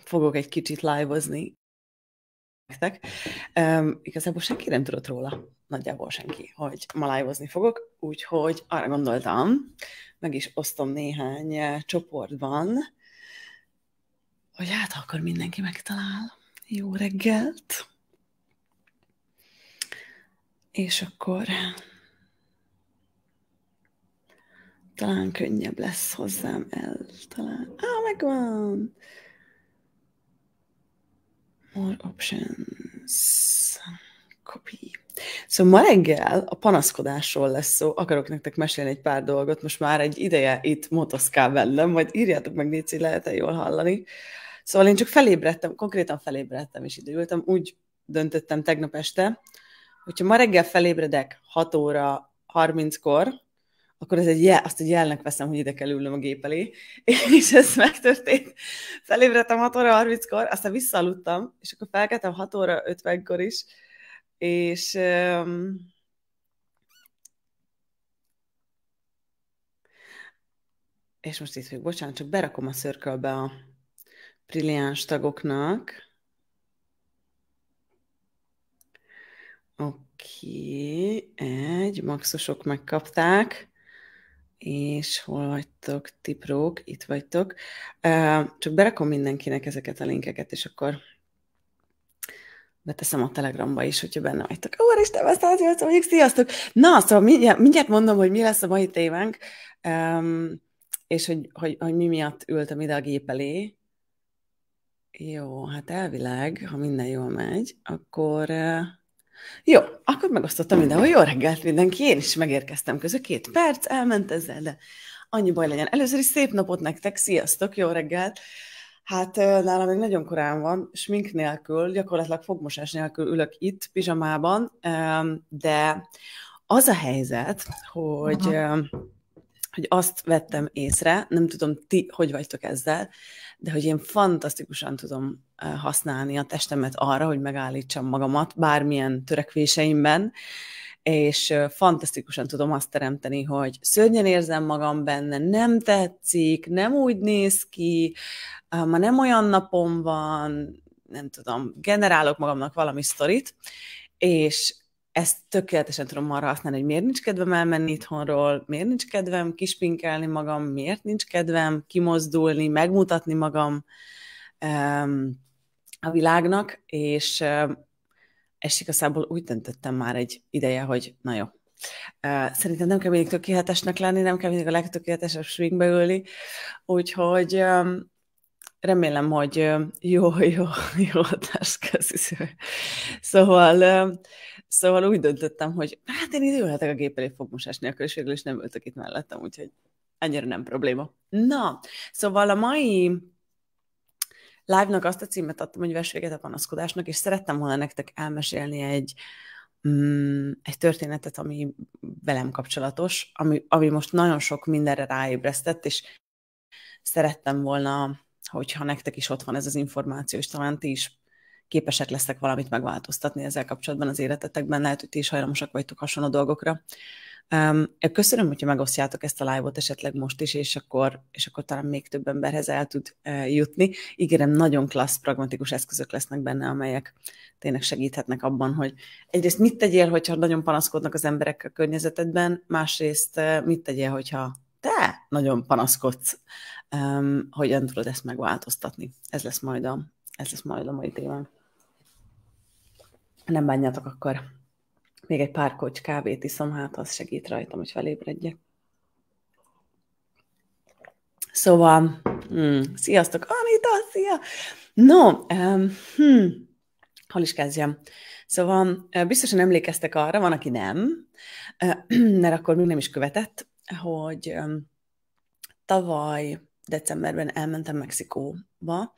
fogok egy kicsit live-ozni nektek. Igazából senki nem tudott róla, nagyjából senki, hogy ma live-ozni fogok, úgyhogy arra gondoltam, meg is osztom néhány csoportban, hogy hát akkor mindenki megtalál. Jó reggelt! És akkor talán könnyebb lesz hozzám talán. Megvan! More options. Copy. Szóval ma reggel a panaszkodásról lesz szó. Akarok nektek mesélni egy pár dolgot. Most már egy ideje itt motoszkál bennem, majd írjátok meg, Léci, hogy lehet-e jól hallani. Szóval én csak felébredtem, konkrétan felébredtem és időültem. Úgy döntöttem tegnap este, hogyha ma reggel felébredek 6 óra 30-kor, akkor ez azt egy jelnek veszem, hogy ide kell ülnöm a gép elé. És ez megtörtént. Felébredtem 6 óra 30-kor, aztán visszaaludtam, és akkor felkeltem 6 óra 50-kor is, és most itt vagyok, bocsánat, csak berakom a Circle-be a brilliáns tagoknak. Oké, maxosok megkapták. És hol vagytok, tiprók? Itt vagytok. Csak berakom mindenkinek ezeket a linkeket, és akkor beteszem a Telegramba is, hogyha benne vagytok. Úristen, azt mondjuk, sziasztok! Na, szóval mindjárt mondom, hogy mi lesz a mai témánk, és hogy mi miatt ültem ide a gép elé. Jó, hát elvileg, ha minden jól megy, akkor... Jó, akkor megosztottam mindenhol. Jó reggelt mindenki, én is megérkeztem közül. 2 perc, elment ezzel, de annyi baj legyen. Először is szép napot nektek, sziasztok, jó reggelt! Hát nálam még nagyon korán van, smink nélkül, gyakorlatilag fogmosás nélkül ülök itt, pizsamában, de az a helyzet, hogy azt vettem észre, nem tudom ti, hogy vagytok ezzel, de hogy én fantasztikusan tudom használni a testemet arra, hogy megállítsam magamat bármilyen törekvéseimben, és fantasztikusan tudom azt teremteni, hogy szörnyen érzem magam benne, nem tetszik, nem úgy néz ki, ma nem olyan napom van, nem tudom, generálok magamnak valami sztorit, és ezt tökéletesen tudom arra használni, hogy miért nincs kedvem elmenni itthonról, miért nincs kedvem kispinkelni magam, miért nincs kedvem kimozdulni, megmutatni magam a világnak, és igazából úgy döntöttem már egy ideje, hogy na jó. Szerintem nem kell mindig tökéletesnek lenni, nem kell mindig a legtökéletesebb sminkbe ülni, úgyhogy remélem, hogy jó társközi. Szóval úgy döntöttem, hogy hát én ide ülhetek a gép elé fogmosás nélkül, és végül is nem ültök itt mellettem, úgyhogy annyira nem probléma. Na, szóval a mai live-nak azt a címet adtam, hogy vess véget a panaszkodásnak, és szerettem volna nektek elmesélni egy történetet, ami velem kapcsolatos, ami most nagyon sok mindenre ráébresztett, és szerettem volna, hogyha nektek is ott van ez az információ, és talán ti is képesek lesztek valamit megváltoztatni ezzel kapcsolatban az életetekben, lehet, hogy ti is hajlamosak vagytok hasonló dolgokra. Köszönöm, hogyha megosztjátok ezt a live-ot esetleg most is, és akkor talán még több emberhez el tud jutni. Ígérem, nagyon klassz, pragmatikus eszközök lesznek benne, amelyek tényleg segíthetnek abban, hogy egyrészt mit tegyél, hogyha nagyon panaszkodnak az emberek a környezetedben, másrészt mit tegyél, hogyha te nagyon panaszkodsz, hogyan tudod ezt megváltoztatni. Ez lesz majd a mai témám. Nem bánjátok, akkor még egy pár kocs kávét iszom, hát az segít rajtam, hogy felébredjek. Szóval, sziasztok, Anita, szia! No, hol is kezdjem? Szóval biztosan emlékeztek arra, van, aki nem, mert akkor még nem is követett, hogy tavaly decemberben elmentem Mexikóba,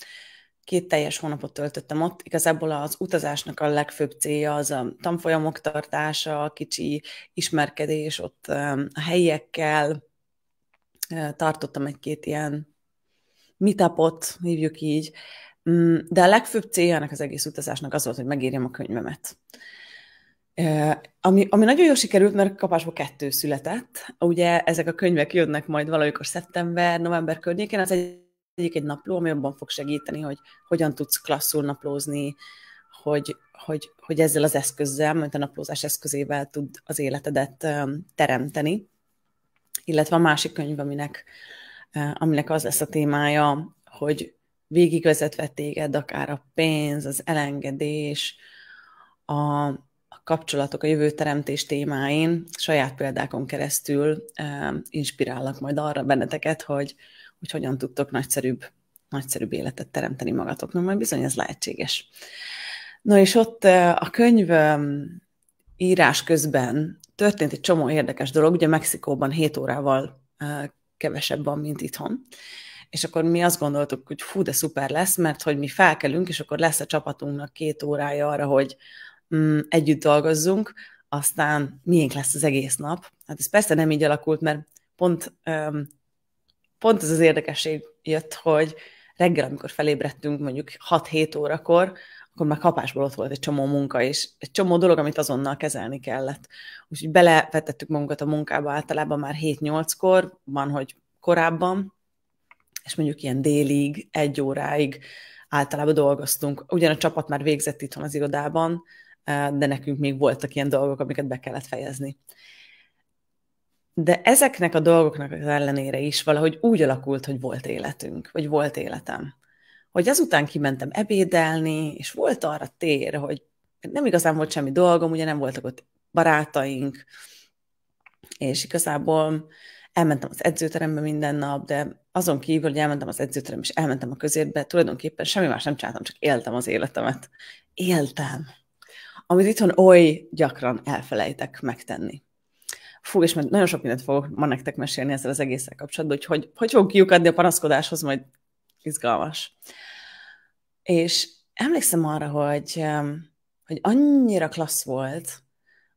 2 teljes hónapot töltöttem ott. Igazából az utazásnak a legfőbb célja az a tanfolyamok tartása, a kicsi ismerkedés ott a helyiekkel. Tartottam 1-2 ilyen meetupot, hívjuk így. De a legfőbb célja ennek az egész utazásnak az volt, hogy megírjam a könyvemet. Ami nagyon jól sikerült, mert kapásból 2 született. Ugye ezek a könyvek jönnek majd valamikor szeptember, november környékén. Az egy napló, ami abban fog segíteni, hogy hogyan tudsz klasszul naplózni, hogy ezzel az eszközzel, mint a naplózás eszközével tud az életedet teremteni. Illetve a másik könyv, aminek az lesz a témája, hogy végigvezetve téged akár a pénz, az elengedés, a kapcsolatok, a jövőteremtés témáin saját példákon keresztül inspirállak majd arra benneteket, hogy hogyan tudtok nagyszerűbb életet teremteni magatoknak, majd bizony ez lehetséges. No és ott a könyv írás közben történt egy csomó érdekes dolog, ugye Mexikóban 7 órával kevesebb van, mint itthon, és akkor mi azt gondoltuk, hogy fú, de szuper lesz, mert hogy mi felkelünk, és akkor lesz a csapatunknak 2 órája arra, hogy együtt dolgozzunk, aztán miénk lesz az egész nap. Hát ez persze nem így alakult, mert pont ez az érdekesség jött, hogy reggel, amikor felébredtünk mondjuk 6-7 órakor, akkor már kapásból ott volt egy csomó munka, és egy csomó dolog, amit azonnal kezelni kellett. Úgyhogy belevetettük magunkat a munkába általában már 7-8-kor, van, hogy korábban, és mondjuk ilyen délig, 1 óráig általában dolgoztunk. Ugyan a csapat már végzett itthon az irodában, de nekünk még voltak ilyen dolgok, amiket be kellett fejezni. De ezeknek a dolgoknak az ellenére is valahogy úgy alakult, hogy volt életünk, vagy volt életem. Hogy azután kimentem ebédelni, és volt arra tér, hogy nem igazán volt semmi dolgom, ugye nem voltak ott barátaink, és igazából elmentem az edzőterembe minden nap, de azon kívül, hogy elmentem az edzőterembe, és elmentem a közértbe, tulajdonképpen semmi más nem csináltam, csak éltem az életemet. Éltem. Amit itthon oly gyakran elfelejtek megtenni. Fú, és nagyon sok mindent fogok ma nektek mesélni ezzel az egésszel kapcsolatban, hogy fogok kiukadni a panaszkodáshoz, majd izgalmas. És emlékszem arra, hogy annyira klassz volt,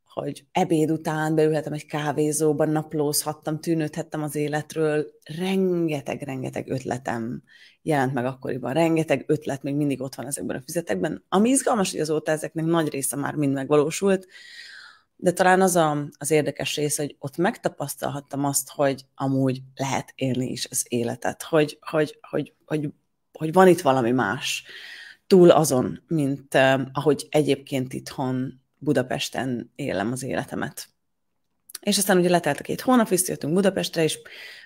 hogy ebéd után beülhetem egy kávézóban, naplózhattam, tűnődhettem az életről, rengeteg ötletem jelent meg akkoriban, rengeteg ötlet még mindig ott van ezekben a füzetekben, ami izgalmas, hogy azóta ezeknek nagy része már mind megvalósult, de talán az érdekes rész, hogy ott megtapasztalhattam azt, hogy amúgy lehet élni is az életet, hogy van itt valami más, túl azon, mint ahogy egyébként itthon Budapesten élem az életemet. És aztán ugye letelt a 2 hónap, visszajöttünk Budapestre, és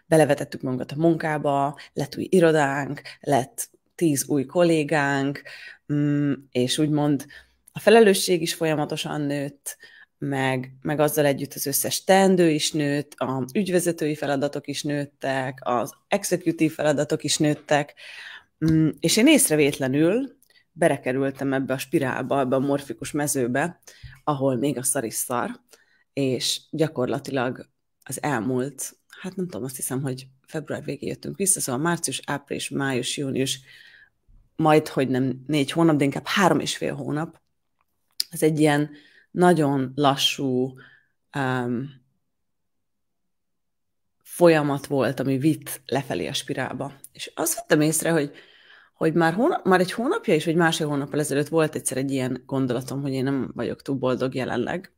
belevetettük magunkat a munkába, lett új irodánk, lett 10 új kollégánk, és úgymond a felelősség is folyamatosan nőtt, meg azzal együtt az összes teendő is nőtt, az ügyvezetői feladatok is nőttek, az executive feladatok is nőttek, és én észrevétlenül berekerültem ebbe a spirálba, ebbe a morfikus mezőbe, ahol még a szar is szar, és gyakorlatilag az elmúlt, hát nem tudom, azt hiszem, hogy február végén jöttünk vissza, szóval március, április, május, június, majd, hogy nem 4 hónap, de inkább 3,5 hónap. Ez egy ilyen nagyon lassú folyamat volt, ami vitt lefelé a spirálba. És azt vettem észre, hogy már egy hónapja is, vagy másfél hónappal ezelőtt volt egyszer egy ilyen gondolatom, hogy én nem vagyok túl boldog jelenleg.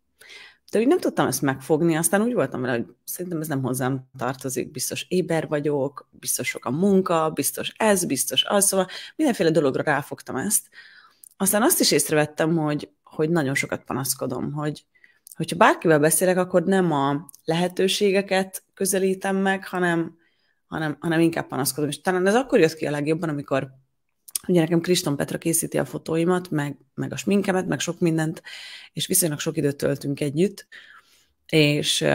De úgy nem tudtam ezt megfogni, aztán úgy voltam vele, hogy szerintem ez nem hozzám tartozik, biztos éber vagyok, biztos sok a munka, biztos ez, biztos az, szóval mindenféle dologra ráfogtam ezt. Aztán azt is észrevettem, hogy nagyon sokat panaszkodom, hogyha bárkivel beszélek, akkor nem a lehetőségeket közelítem meg, hanem inkább panaszkodom. És talán ez akkor jött ki a legjobban, amikor ugye nekem Kriston Petra készíti a fotóimat, meg a sminkemet, meg sok mindent, és viszonylag sok időt töltünk együtt, és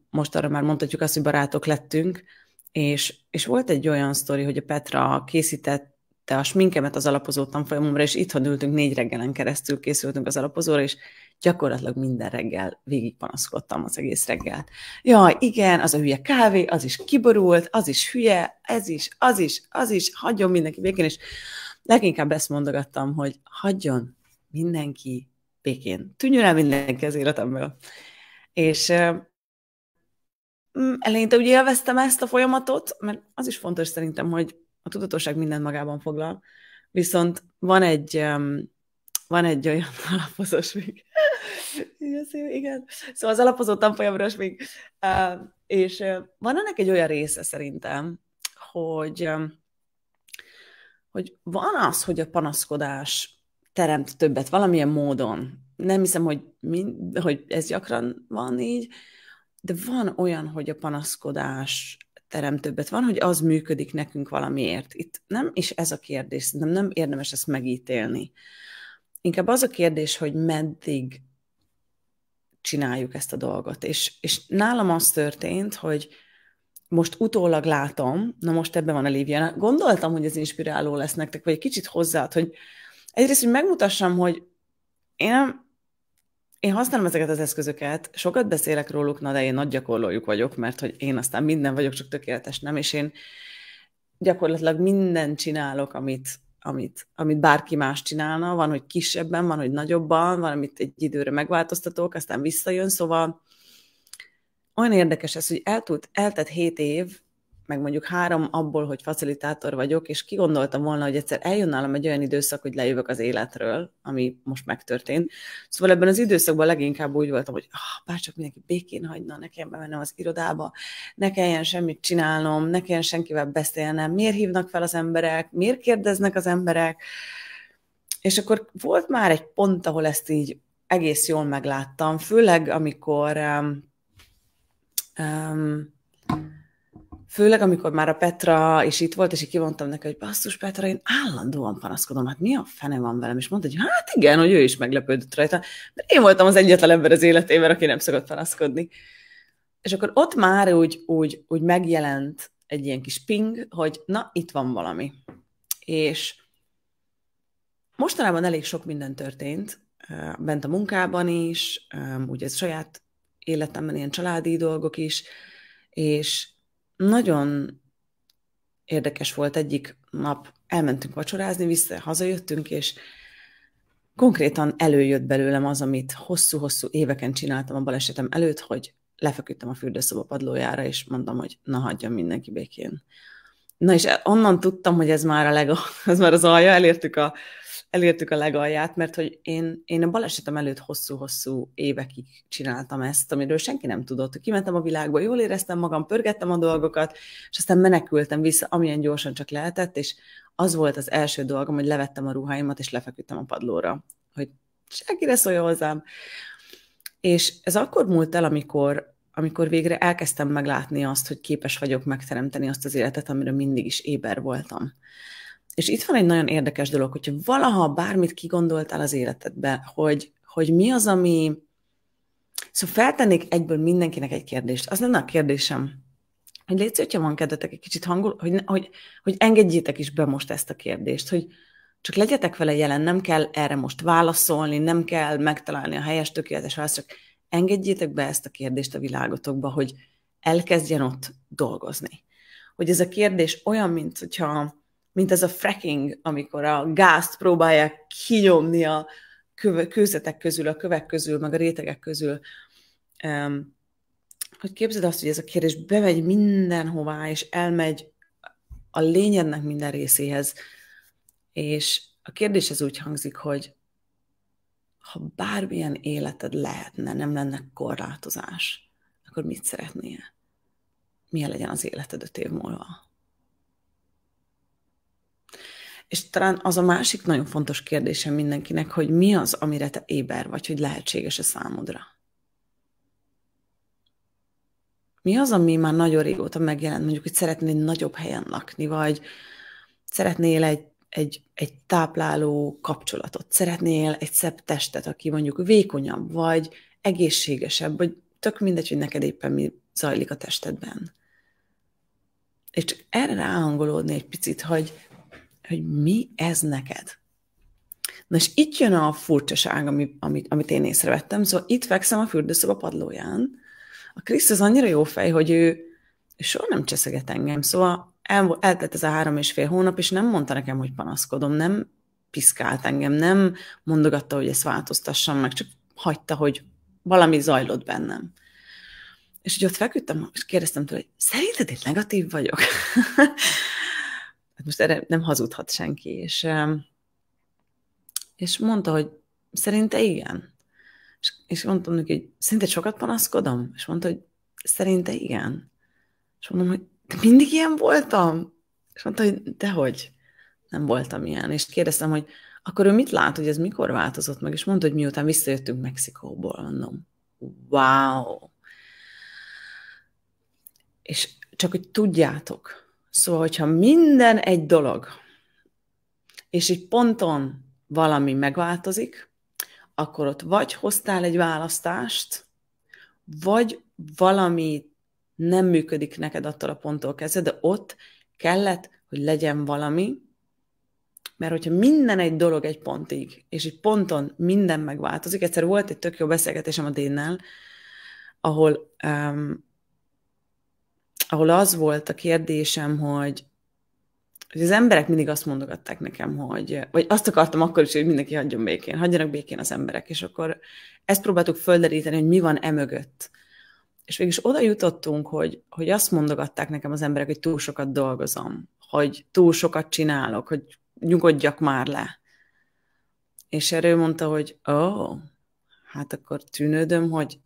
most arra már mondhatjuk azt, hogy barátok lettünk, és volt egy olyan sztori, hogy a Petra készítette a sminkemet az alapozó tanfolyamomra, és itthon ültünk 4 reggelen keresztül, készültünk az alapozóra, és gyakorlatilag minden reggel végig panaszkodtam az egész reggelt. Jaj, igen, az a hülye kávé, az is kiborult, az is hülye, ez is, az is, hagyjon mindenki békén, és leginkább ezt mondogattam, hogy hagyjon mindenki békén. Tűnjön el mindenki az életemből. És eleinte ugye élveztem ezt a folyamatot, mert az is fontos szerintem, hogy a tudatosság mindent magában foglal, viszont van egy olyan alapozós még. Igen. Szóval az alapozó tanfolyamról még. És van ennek egy olyan része szerintem, hogy hogy van az, hogy a panaszkodás teremt többet valamilyen módon. Nem hiszem, hogy ez gyakran van így, de van olyan, hogy a panaszkodás teremt többet. Van, hogy az működik nekünk valamiért. Itt nem is ez a kérdés, szerintem nem érdemes ezt megítélni. Inkább az a kérdés, hogy meddig csináljuk ezt a dolgot. És nálam az történt, hogy most utólag látom, na most ebben van a Lívia, gondoltam, hogy ez inspiráló lesz nektek, vagy egy kicsit hozzáad, hogy egyrészt, hogy megmutassam, hogy én használom ezeket az eszközöket, sokat beszélek róluk, na de én nagy gyakorlójuk vagyok, mert hogy én aztán minden vagyok, csak tökéletes nem, és én gyakorlatilag mindent csinálok, amit bárki más csinálna, van, hogy kisebben, van, hogy nagyobban, van, amit egy időre megváltoztatok, aztán visszajön, szóval olyan érdekes ez, hogy eltelt 7 év, meg mondjuk 3 abból, hogy facilitátor vagyok, és kigondoltam volna, hogy egyszer eljön nálam egy olyan időszak, hogy lejövök az életről, ami most megtörtént. Szóval ebben az időszakban leginkább úgy voltam, hogy bárcsak mindenki békén hagyna, ne kelljen bemennem az irodába, ne kelljen semmit csinálnom, ne kelljen senkivel beszélnem, miért hívnak fel az emberek, miért kérdeznek az emberek. És akkor volt már egy pont, ahol ezt így egész jól megláttam, főleg amikor már a Petra is itt volt, és így kimondtam neki, hogy basszus Petra, én állandóan panaszkodom, hát mi a fene van velem? És mondta, hogy hát igen, hogy ő is meglepődött rajta, mert én voltam az egyetlen ember az életében, aki nem szokott panaszkodni. És akkor ott már úgy megjelent egy ilyen kis ping, hogy na, itt van valami. És mostanában elég sok minden történt, bent a munkában is, ugye ez saját életemben ilyen családi dolgok is, és nagyon érdekes volt egyik nap, elmentünk vacsorázni, hazajöttünk, és konkrétan előjött belőlem az, amit hosszú-hosszú éveken csináltam a balesetem előtt, hogy lefeküdtem a fürdőszoba padlójára, és mondtam, hogy na, hagyjam mindenki békén. Na, és onnan tudtam, hogy ez már az alja, elértük a legalját, mert hogy én a balesetem előtt hosszú-hosszú évekig csináltam ezt, amiről senki nem tudott. Kimentem a világba, jól éreztem magam, pörgettem a dolgokat, és aztán menekültem vissza, amilyen gyorsan csak lehetett, és az volt az első dolgom, hogy levettem a ruháimat, és lefeküdtem a padlóra, hogy senkire szólja hozzám. És ez akkor múlt el, amikor végre elkezdtem meglátni azt, hogy képes vagyok megteremteni azt az életet, amiről mindig is éber voltam. És itt van egy nagyon érdekes dolog, hogyha valaha bármit kigondoltál az életedbe, hogy mi az, ami... Szóval feltennék egyből mindenkinek egy kérdést. Az lenne a kérdésem, hogy légy szíves, hogyha van kedvetek egy kicsit hogy engedjétek is be most ezt a kérdést, hogy csak legyetek vele jelen, nem kell erre most válaszolni, nem kell megtalálni a helyes, tökéletes választ, csak engedjétek be ezt a kérdést a világotokba, hogy elkezdjen ott dolgozni. Hogy ez a kérdés olyan, mint ez a fracking, amikor a gázt próbálják kinyomni a kőzetek közül, a kövek közül, meg a rétegek közül. Hogy képzeld azt, hogy ez a kérdés bemegy mindenhová, és elmegy a lényednek minden részéhez. És a kérdés ez úgy hangzik, hogy ha bármilyen életed lehetne, nem lenne korlátozás, akkor mit szeretnél? Milyen legyen az életed 5 év múlva? És talán az a másik nagyon fontos kérdésem mindenkinek, hogy mi az, amire te éber vagy, hogy lehetséges a számodra? Mi az, ami már nagyon régóta megjelent, mondjuk, hogy szeretnél egy nagyobb helyen lakni, vagy szeretnél egy tápláló kapcsolatot, szeretnél egy szebb testet, aki mondjuk vékonyabb, vagy egészségesebb, vagy tök mindegy, hogy neked éppen mi zajlik a testedben. És csak erre ráhangolódni egy picit, hogy mi ez neked. Na és itt jön a furcsaság, amit én észrevettem. Szóval itt fekszem a fürdőszoba padlóján. A Krisz az annyira jó fej, hogy ő soha nem cseszeget engem. Szóval eltelt ez a 3,5 hónap, és nem mondta nekem, hogy panaszkodom, nem piszkált engem, nem mondogatta, hogy ezt változtassam meg, csak hagyta, hogy valami zajlott bennem. És hogy ott feküdtem, és kérdeztem tőle, hogy szerinted én negatív vagyok? Hát most erre nem hazudhat senki. És mondta, hogy szerinte igen. És mondtam neki, hogy szerinted sokat panaszkodom? És mondta, hogy szerinte igen. És mondom, hogy de mindig ilyen voltam? És mondta, hogy dehogy. Nem voltam ilyen. És kérdeztem, hogy akkor ő mit lát, hogy ez mikor változott meg? És mondta, hogy miután visszajöttünk Mexikóból, mondom. Wow! És csak, hogy tudjátok. Szóval, hogyha minden egy dolog, és egy ponton valami megváltozik, akkor ott vagy hoztál egy választást, vagy valami nem működik neked attól a ponttól kezdve, de ott kellett, hogy legyen valami, mert hogyha minden egy dolog egy pontig, és egy ponton minden megváltozik, egyszer volt egy tök jó beszélgetésem a Dénnel, ahol az volt a kérdésem, hogy az emberek mindig azt mondogatták nekem, vagy azt akartam akkor is, hogy mindenki hagyjon békén, hagyjanak békén az emberek, és akkor ezt próbáltuk földeríteni, hogy mi van emögött. És végülis oda jutottunk, hogy azt mondogatták nekem az emberek, hogy túl sokat dolgozom, hogy túl sokat csinálok, hogy nyugodjak már le. És erről mondta, hogy hát akkor tűnődöm, hogy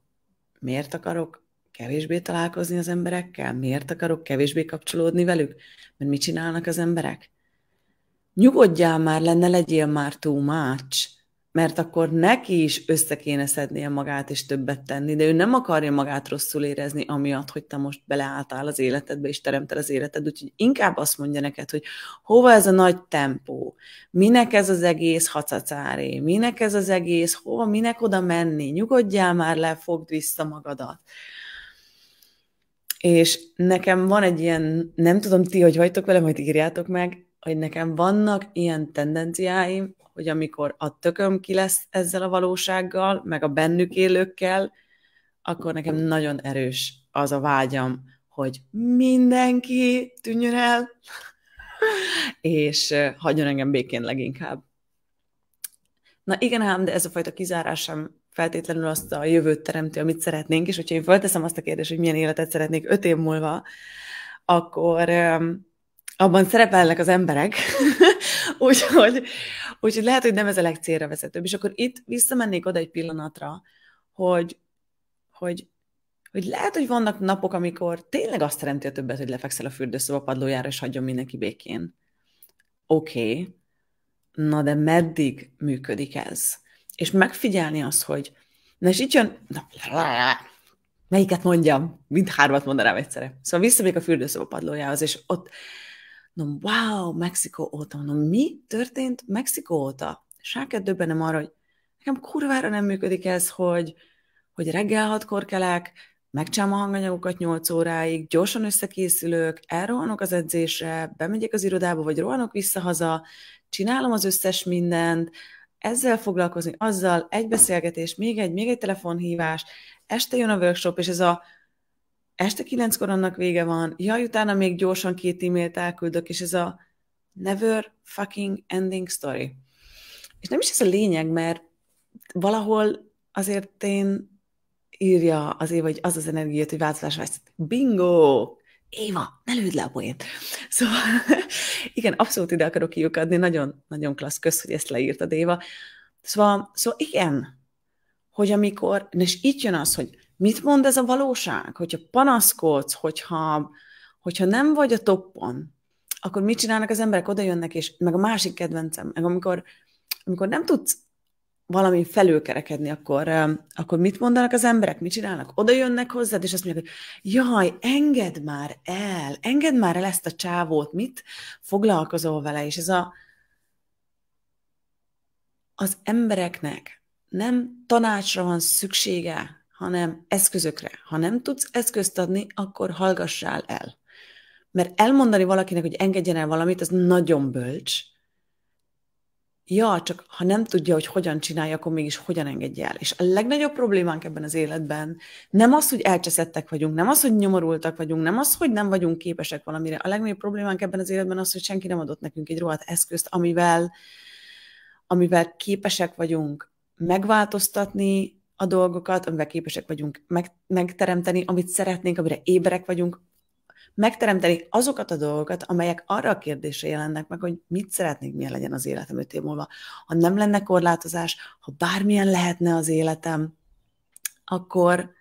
miért akarok kevésbé találkozni az emberekkel, miért akarok kevésbé kapcsolódni velük, mert mit csinálnak az emberek? Nyugodjál már le, ne legyél már too much, mert akkor neki is össze kéne szednie magát és többet tenni, de ő nem akarja magát rosszul érezni amiatt, hogy te most beleálltál az életedbe és teremted az életed, úgyhogy inkább azt mondja neked, hogy hova ez a nagy tempó, minek ez az egész hacacáré, minek ez az egész, hova, minek oda menni, nyugodjál már le, fogd vissza magadat. És nekem van egy ilyen, nem tudom ti, hogy vagytok vele, majd írjátok meg, hogy nekem vannak ilyen tendenciáim, hogy amikor a tököm ki lesz ezzel a valósággal, meg a bennük élőkkel, akkor nekem nagyon erős az a vágyam, hogy mindenki tűnjön el, és hagyjon engem békén leginkább. Na igen ám, de ez a fajta kizárás sem feltétlenül azt a jövőt teremti, amit szeretnénk, és hogyha én felteszem azt a kérdést, hogy milyen életet szeretnék 5 év múlva, akkor abban szerepelnek az emberek, úgyhogy lehet, hogy nem ez a legcélra vezetőbb. És akkor itt visszamennék oda egy pillanatra, hogy lehet, hogy vannak napok, amikor tényleg azt teremti a többet, hogy lefekszel a fürdőszoba padlójára, és hagyjon mindenki békén. Oké. Na de meddig működik ez? És megfigyelni azt, hogy na és itt jön, melyiket mondjam? Mindhármat mondanám egyszerre. Szóval visszamegyek a fürdőszoba padlójához, és ott mondom, wow, Mexikó óta, mondom, mi történt Mexikó óta? És rá kell döbbenem arra, hogy nekem kurvára nem működik ez, hogy reggel 6-kor kelek, megcsinálom a hanganyagokat 8 óráig, gyorsan összekészülök, elrohanok az edzésre, bemegyek az irodába, vagy rohanok visszahaza, csinálom az összes mindent, ezzel foglalkozni, azzal, egy beszélgetés, még egy telefonhívás, este jön a workshop, és ez este 9-kor annak vége van, utána még gyorsan 2 e-mailt elküldök, és ez a never fucking ending story. És nem is ez a lényeg, mert valahol azért én írja az Éva, hogy az energiát, hogy változás vesz. Bingo! Éva, ne lőd le a poént. Szóval igen, abszolút ide akarok kiukadni, nagyon, nagyon klassz, kösz, hogy ezt leírtad, Éva. Szóval igen, hogy amikor, és itt jön az, hogy mit mond ez a valóság, hogyha panaszkodsz, hogyha nem vagy a toppon, akkor mit csinálnak az emberek, oda jönnek, és meg a másik kedvencem, meg amikor nem tudsz valami felülkerekedni, akkor mit mondanak az emberek, mit csinálnak? Oda jönnek hozzád, és azt mondják, hogy jaj, engedd már el ezt a csávót, mit foglalkozol vele, és ez az embereknek nem tanácsra van szüksége, hanem eszközökre. Ha nem tudsz eszközt adni, akkor hallgassál el. Mert elmondani valakinek, hogy engedjen el valamit, az nagyon bölcs. Ja, csak ha nem tudja, hogy hogyan csinálja, akkor mégis hogyan engedje el. És a legnagyobb problémánk ebben az életben nem az, hogy elcseszettek vagyunk, nem az, hogy nyomorultak vagyunk, nem az, hogy nem vagyunk képesek valamire. A legnagyobb problémánk ebben az életben az, hogy senki nem adott nekünk egy rohadt eszközt, amivel képesek vagyunk megváltoztatni a dolgokat, amivel képesek vagyunk megteremteni, amit szeretnénk, amire éberek vagyunk, megteremteni azokat a dolgokat, amelyek arra a kérdésre jelennek meg, hogy mit szeretnék, milyen legyen az életem 5 év múlva. Ha nem lenne korlátozás, ha bármilyen lehetne az életem, akkor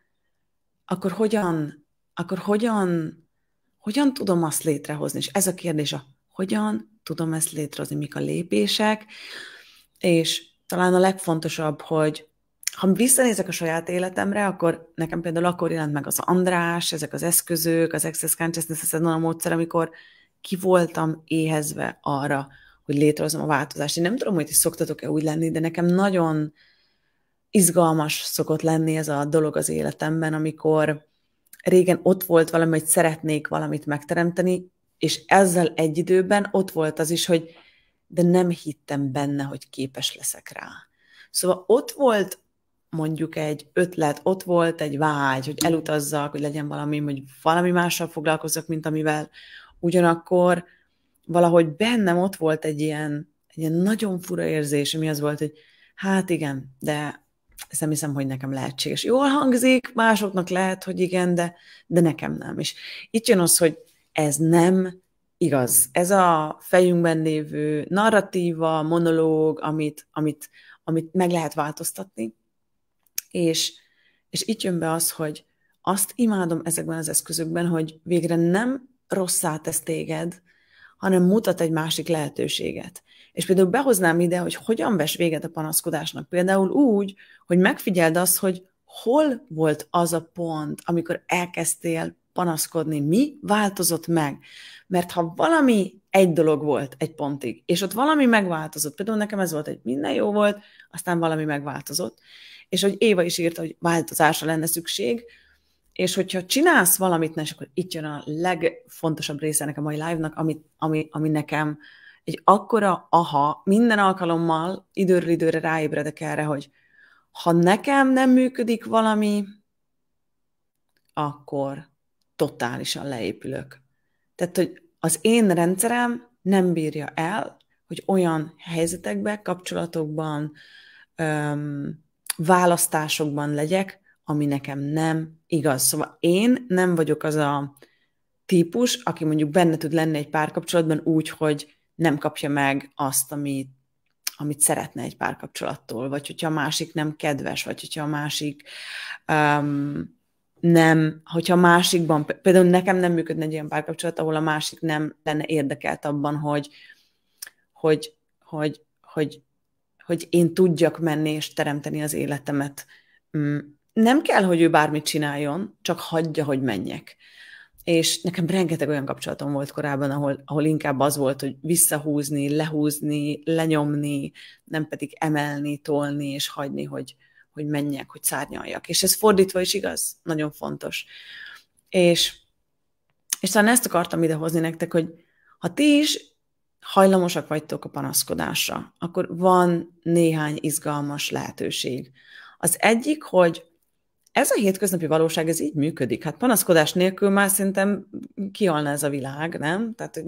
hogyan tudom azt létrehozni? És ez a kérdés, hogyan tudom ezt létrehozni, mik a lépések, és talán a legfontosabb, hogy ha visszanézek a saját életemre, akkor nekem például akkor jelent meg az András, ezek az eszközök, az Access Consciousness, ez a módszer, amikor ki voltam éhezve arra, hogy létrehozom a változást. Én nem tudom, hogy ti szoktatok-e úgy lenni, de nekem nagyon izgalmas szokott lenni ez a dolog az életemben, amikor régen ott volt valami, hogy szeretnék valamit megteremteni, és ezzel egy időben ott volt az is, hogy de nem hittem benne, hogy képes leszek rá. Szóval ott volt mondjuk egy ötlet, ott volt egy vágy, hogy elutazzak, hogy legyen valami, hogy valami mással foglalkozzak, mint amivel. Ugyanakkor valahogy bennem ott volt egy ilyen nagyon fura érzés, ami az volt, hogy hát igen, de ezt nem hiszem, hogy nekem lehetséges. Jól hangzik, másoknak lehet, hogy igen, de nekem nem. És itt jön az, hogy ez nem igaz. Ez a fejünkben lévő narratíva, monológ, amit meg lehet változtatni, és itt jön be az, hogy azt imádom ezekben az eszközökben, hogy végre nem rosszá tesz téged, hanem mutat egy másik lehetőséget. És például behoznám ide, hogy hogyan ves véget a panaszkodásnak. Például úgy, hogy megfigyeld azt, hogy hol volt az a pont, amikor elkezdtél panaszkodni, mi változott meg. Mert ha valami egy dolog volt egy pontig, és ott valami megváltozott, például nekem ez volt, hogy minden jó volt, aztán valami megváltozott, és hogy Éva is írta, hogy változásra lenne szükség, és hogyha csinálsz valamit, és akkor itt jön a legfontosabb része ennek a mai live-nak, ami nekem egy akkora minden alkalommal időről időre ráébredek erre, hogy ha nekem nem működik valami, akkor totálisan leépülök. Tehát, hogy az én rendszerem nem bírja el, hogy olyan helyzetekben, kapcsolatokban, választásokban legyek, ami nekem nem igaz. Szóval én nem vagyok az a típus, aki mondjuk benne tud lenni egy párkapcsolatban úgy, hogy nem kapja meg azt, amit szeretne egy párkapcsolattól, vagy hogyha a másik nem kedves, vagy hogyha a másik hogyha a másikban, például nekem nem működne egy ilyen párkapcsolat, ahol a másik nem lenne érdekelt abban, hogy én tudjak menni és teremteni az életemet. Nem kell, hogy ő bármit csináljon, csak hagyja, hogy menjek. És nekem rengeteg olyan kapcsolatom volt korábban, ahol inkább az volt, hogy visszahúzni, lehúzni, lenyomni, nem pedig emelni, tolni és hagyni, hogy menjek, hogy szárnyaljak. És ez fordítva is igaz, nagyon fontos. És talán ezt akartam idehozni nektek, hogy ha ti is hajlamosak vagytok a panaszkodásra, akkor van néhány izgalmas lehetőség. Az egyik, hogy ez a hétköznapi valóság, ez így működik. Hát panaszkodás nélkül már szerintem kihalna ez a világ, nem? Tehát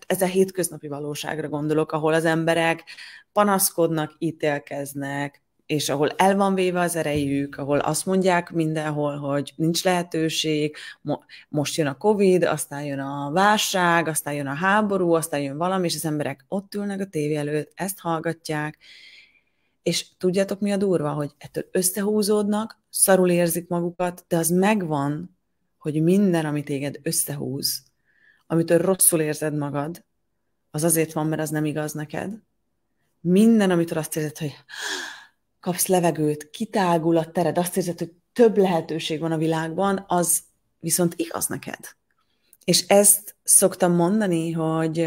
ez a hétköznapi valóságra gondolok, ahol az emberek panaszkodnak, ítélkeznek, és ahol el van véve az erejük, ahol azt mondják mindenhol, hogy nincs lehetőség, most jön a Covid, aztán jön a válság, aztán jön a háború, aztán jön valami, és az emberek ott ülnek a tévé előtt, ezt hallgatják, és tudjátok, mi a durva, hogy ettől összehúzódnak, szarul érzik magukat, de az megvan, hogy minden, ami téged összehúz, amitől rosszul érzed magad, az azért van, mert az nem igaz neked. Minden, amitől azt érzed, hogy kapsz levegőt, kitágul a tered, azt érzed, hogy több lehetőség van a világban, az viszont igaz neked. És ezt szoktam mondani, hogy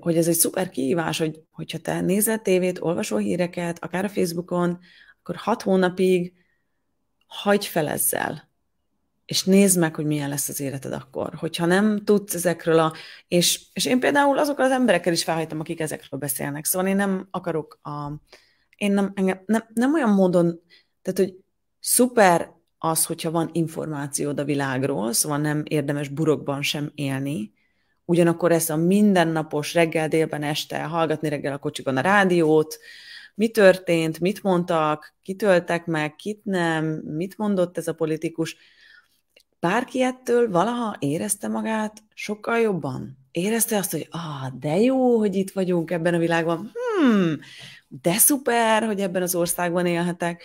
ez egy szuper kihívás, hogyha te nézel tévét, olvasol híreket, akár a Facebookon, akkor 6 hónapig hagyj fel ezzel, és nézd meg, hogy milyen lesz az életed akkor. Hogyha nem tudsz ezekről és én például azokkal az emberekkel is felhagytam, akik ezekről beszélnek. Szóval én nem akarok nem olyan módon, tehát, hogy szuper az, hogyha van információd a világról, szóval nem érdemes burokban sem élni, ugyanakkor ezt a mindennapos reggel, délben, este hallgatni reggel a kocsikon a rádiót, mi történt, mit mondtak, kit öltek meg, kit nem, mit mondott ez a politikus. Bárki ettől valaha érezte magát sokkal jobban? Érezte azt, hogy de jó, hogy itt vagyunk ebben a világban, de szuper, hogy ebben az országban élhetek.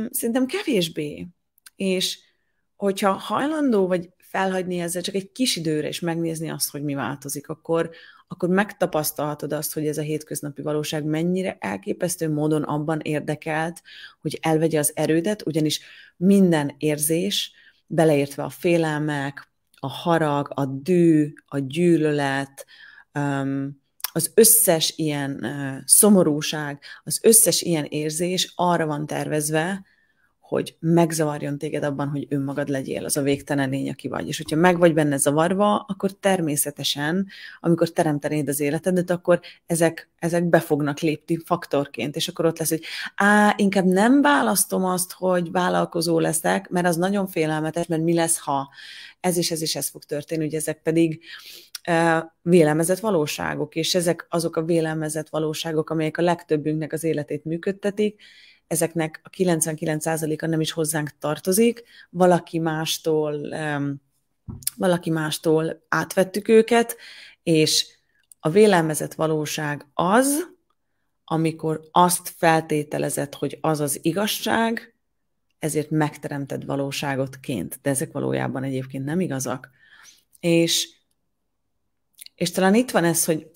Szerintem kevésbé. És hogyha hajlandó vagy felhagyni ezzel csak egy kis időre, és megnézni azt, hogy mi változik, akkor megtapasztalhatod azt, hogy ez a hétköznapi valóság mennyire elképesztő módon abban érdekelt, hogy elvegye az erődet, ugyanis minden érzés, beleértve a félelmek, a harag, a dű, a gyűlölet, az összes ilyen szomorúság, az összes ilyen érzés arra van tervezve, hogy megzavarjon téged abban, hogy önmagad legyél, az a végtelen lény, aki vagy. És hogyha meg vagy benne zavarva, akkor természetesen, amikor teremtenéd az életedet, akkor ezek be fognak lépni faktorként, és akkor ott lesz, hogy inkább nem választom azt, hogy vállalkozó leszek, mert az nagyon félelmetes, mert mi lesz, ha ez fog történni, ugye ezek pedig vélelmezett valóságok, és ezek azok a vélelmezett valóságok, amelyek a legtöbbünknek az életét működtetik, ezeknek a 99%-a nem is hozzánk tartozik, valaki mástól átvettük őket, és a vélelmezett valóság az, amikor azt feltételezed, hogy az az igazság, ezért megteremted valóságotként, de ezek valójában egyébként nem igazak. És talán itt van ez, hogy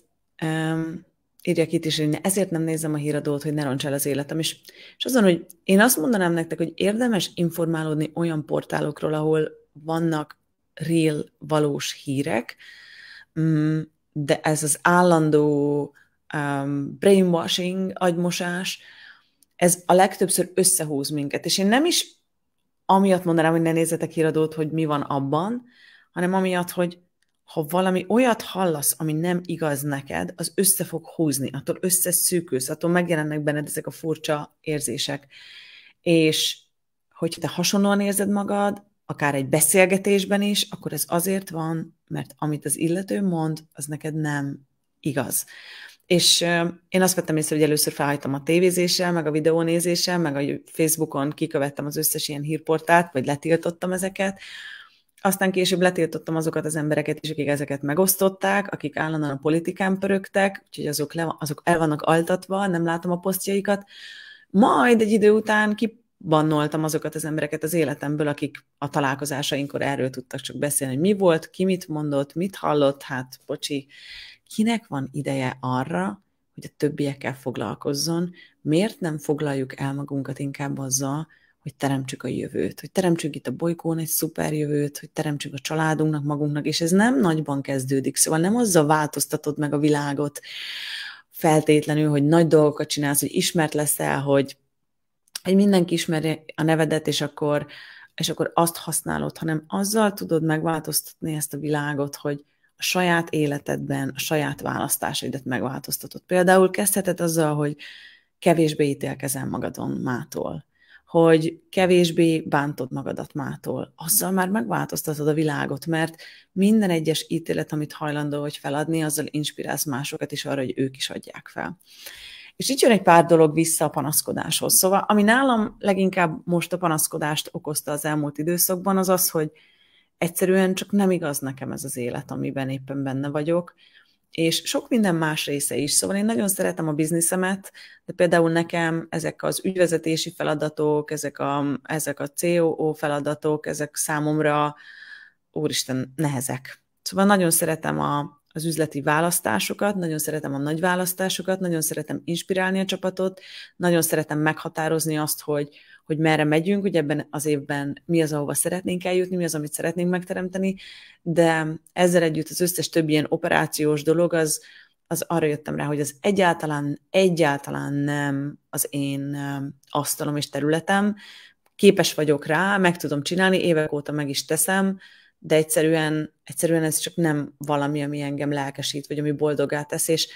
írják itt is, hogy ezért nem nézem a híradót, hogy ne roncs el az életem. És azon, hogy én azt mondanám nektek, hogy érdemes informálódni olyan portálokról, ahol vannak real, valós hírek, de ez az állandó brainwashing, agymosás, ez a legtöbbször összehúz minket. És én nem is amiatt mondanám, hogy ne nézzetek híradót, hogy mi van abban, hanem amiatt, hogy ha valami olyat hallasz, ami nem igaz neked, az össze fog húzni, attól összeszűkülsz, attól megjelennek benned ezek a furcsa érzések. És hogyha te hasonlóan érzed magad, akár egy beszélgetésben is, akkor ez azért van, mert amit az illető mond, az neked nem igaz. És én azt vettem észre, hogy először felhagytam a tévézéssel, meg a videónézéssel, meg a Facebookon kikövettem az összes ilyen hírportált, vagy letiltottam ezeket. Aztán később letiltottam azokat az embereket is, akik ezeket megosztották, akik állandóan a politikán pörögtek, úgyhogy azok el vannak altatva, nem látom a posztjaikat. Majd egy idő után kibannoltam azokat az embereket az életemből, akik a találkozásainkor erről tudtak csak beszélni, hogy mi volt, ki mit mondott, mit hallott, hát bocsi, kinek van ideje arra, hogy a többiekkel foglalkozzon, miért nem foglaljuk el magunkat inkább azzal, hogy teremtsük a jövőt, hogy teremtsük itt a bolygón egy szuper jövőt, hogy teremtsük a családunknak, magunknak, és ez nem nagyban kezdődik, szóval nem azzal változtatod meg a világot feltétlenül, hogy nagy dolgokat csinálsz, hogy ismert leszel, hogy mindenki ismeri a nevedet, és akkor azt használod, hanem azzal tudod megváltoztatni ezt a világot, hogy a saját életedben a saját választásaidat megváltoztatod. Például kezdheted azzal, hogy kevésbé ítélkezel magadon mától, hogy kevésbé bántod magadat mától. Azzal már megváltoztatod a világot, mert minden egyes ítélet, amit hajlandó vagy feladni, azzal inspirálsz másokat is arra, hogy ők is adják fel. És itt jön egy pár dolog vissza a panaszkodáshoz. Szóval, ami nálam leginkább most a panaszkodást okozta az elmúlt időszakban, az az, hogy egyszerűen csak nem igaz nekem ez az élet, amiben éppen benne vagyok, és sok minden más része is. Szóval én nagyon szeretem a bizniszemet, de például nekem ezek az ügyvezetési feladatok, ezek a COO feladatok, ezek számomra, úristen, nehezek. Szóval nagyon szeretem az üzleti választásokat, nagyon szeretem a nagy választásokat, nagyon szeretem inspirálni a csapatot, nagyon szeretem meghatározni azt, hogy merre megyünk, hogy ebben az évben mi az, ahova szeretnénk eljutni, mi az, amit szeretnénk megteremteni, de ezzel együtt az összes többi ilyen operációs dolog, az arra jöttem rá, hogy az egyáltalán nem az én asztalom és területem. Képes vagyok rá, meg tudom csinálni, évek óta meg is teszem, de egyszerűen ez csak nem valami, ami engem lelkesít, vagy ami boldoggá tesz, és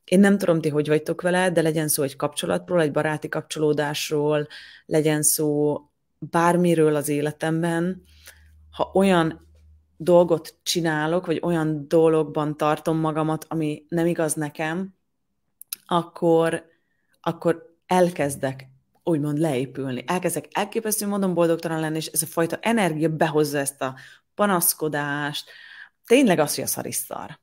én nem tudom, ti hogy vagytok vele, de legyen szó egy kapcsolatról, egy baráti kapcsolódásról, legyen szó bármiről az életemben, ha olyan dolgot csinálok, vagy olyan dologban tartom magamat, ami nem igaz nekem, akkor elkezdek úgymond leépülni. Elkezdek elképesztő módon boldogtalan lenni, és ez a fajta energia behozza ezt a panaszkodást, tényleg az, hogy a szariszar.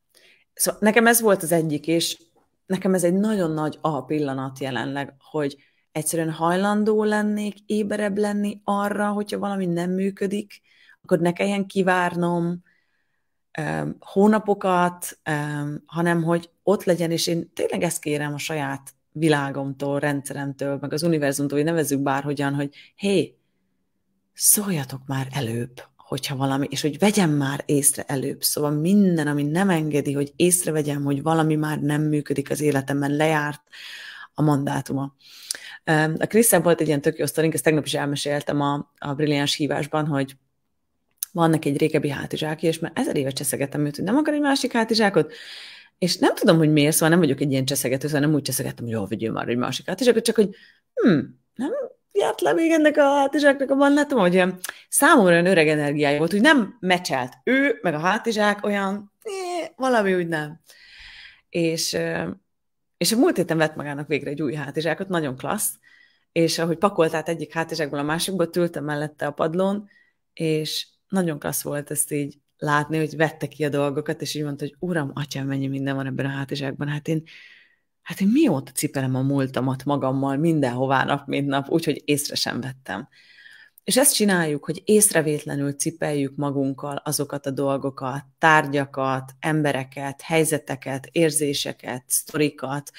Szóval nekem ez volt az egyik, és nekem ez egy nagyon nagy pillanat jelenleg, hogy egyszerűen hajlandó lennék, éberebb lenni arra, hogyha valami nem működik, akkor ne kelljen kivárnom hónapokat, hanem hogy ott legyen, és én tényleg ezt kérem a saját világomtól, rendszeremtől, meg az univerzumtól, hogy nevezzük bárhogyan, hogy hé, szóljatok már előbb, hogyha valami, és hogy vegyem már észre előbb. Szóval minden, ami nem engedi, hogy észrevegyem, hogy valami már nem működik az életemben, lejárt a mandátuma. A Krisztán volt egy ilyen tök jó sztorink, ezt tegnap is elmeséltem a Brilliáns hívásban, hogy van neki egy régebbi hátizsákja, és már 1000 éve cseszegettem őt, hogy nem akar egy másik hátizsákot, és nem tudom, hogy miért, szóval nem vagyok egy ilyen cseszegető, szóval nem úgy cseszegettem, hogy jó, vigyél már egy másik hátizsákot, csak hogy nem járt le még ennek a hátizsáknak a mandátum, hogy ilyen számomra olyan öreg energiája volt, hogy nem meccselt ő, meg a hátizsák olyan, valami úgy nem. És a múlt héten vett magának végre egy új hátizsákot, nagyon klassz, és ahogy pakolt át egyik hátizsákból a másikba, ültem mellette a padlón, és nagyon klassz volt ezt így látni, hogy vette ki a dolgokat, és így mondta, hogy uram, atyám, mennyi minden van ebben a hátizsákban. Hát én mióta cipelem a múltamat magammal mindenhová nap, mint nap, úgyhogy észre sem vettem. És ezt csináljuk, hogy észrevétlenül cipeljük magunkkal azokat a dolgokat, tárgyakat, embereket, helyzeteket, érzéseket, sztorikat,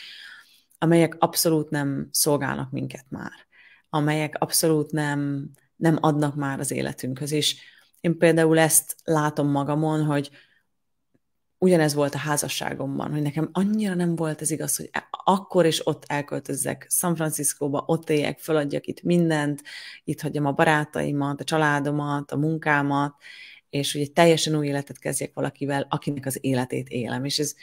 amelyek abszolút nem szolgálnak minket már, amelyek abszolút nem adnak már az életünkhöz. És én például ezt látom magamon, hogy ugyanez volt a házasságomban, hogy nekem annyira nem volt ez igaz, hogy akkor és ott elköltözzek San Franciscóba, ott éljek, feladjak itt mindent, itt hagyjam a barátaimat, a családomat, a munkámat, és hogy egy teljesen új életet kezdjek valakivel, akinek az életét élem. És ez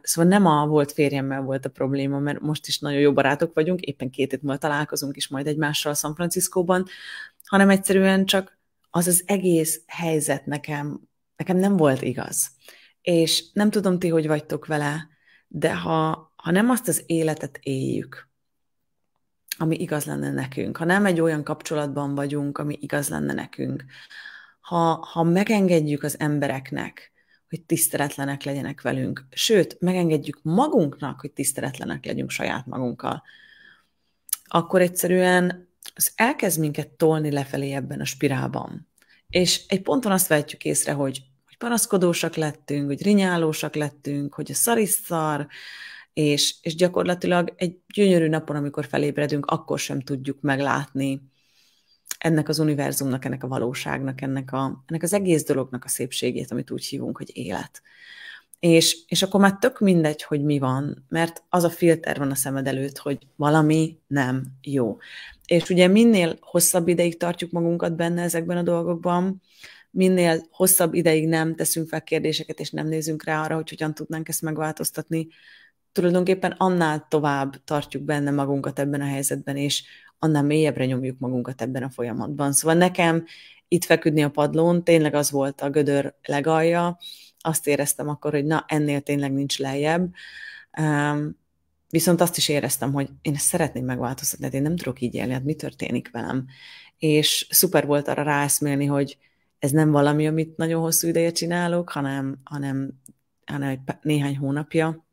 szóval nem a volt férjemmel volt a probléma, mert most is nagyon jó barátok vagyunk, éppen 2 hét múlva találkozunk is majd egymással San Franciscóban, hanem egyszerűen csak az egész helyzet nekem nem volt igaz. És nem tudom ti, hogy vagytok vele, de ha nem azt az életet éljük, ami igaz lenne nekünk, ha nem egy olyan kapcsolatban vagyunk, ami igaz lenne nekünk, ha megengedjük az embereknek, hogy tiszteletlenek legyenek velünk, sőt, megengedjük magunknak, hogy tiszteletlenek legyünk saját magunkkal, akkor egyszerűen az elkezd minket tolni lefelé ebben a spirálban. És egy ponton azt vehetjük észre, hogy panaszkodósak lettünk, hogy rinyálósak lettünk, hogy a szar is szar, és gyakorlatilag egy gyönyörű napon, amikor felébredünk, akkor sem tudjuk meglátni ennek az univerzumnak, ennek a valóságnak, ennek az egész dolognak a szépségét, amit úgy hívunk, hogy élet. És akkor már tök mindegy, hogy mi van, mert az a filter van a szemed előtt, hogy valami nem jó. És ugye minél hosszabb ideig tartjuk magunkat benne ezekben a dolgokban, minél hosszabb ideig nem teszünk fel kérdéseket, és nem nézünk rá arra, hogy hogyan tudnánk ezt megváltoztatni, tulajdonképpen annál tovább tartjuk benne magunkat ebben a helyzetben, és annál mélyebbre nyomjuk magunkat ebben a folyamatban. Szóval nekem itt feküdni a padlón tényleg az volt a gödör legalja, azt éreztem akkor, hogy na, ennél tényleg nincs lejjebb. Viszont azt is éreztem, hogy én ezt szeretném megváltoztatni, én nem tudok így élni, hát mi történik velem. És szuper volt arra ráeszmélni, hogy ez nem valami, amit nagyon hosszú ideje csinálok, hanem néhány hónapja.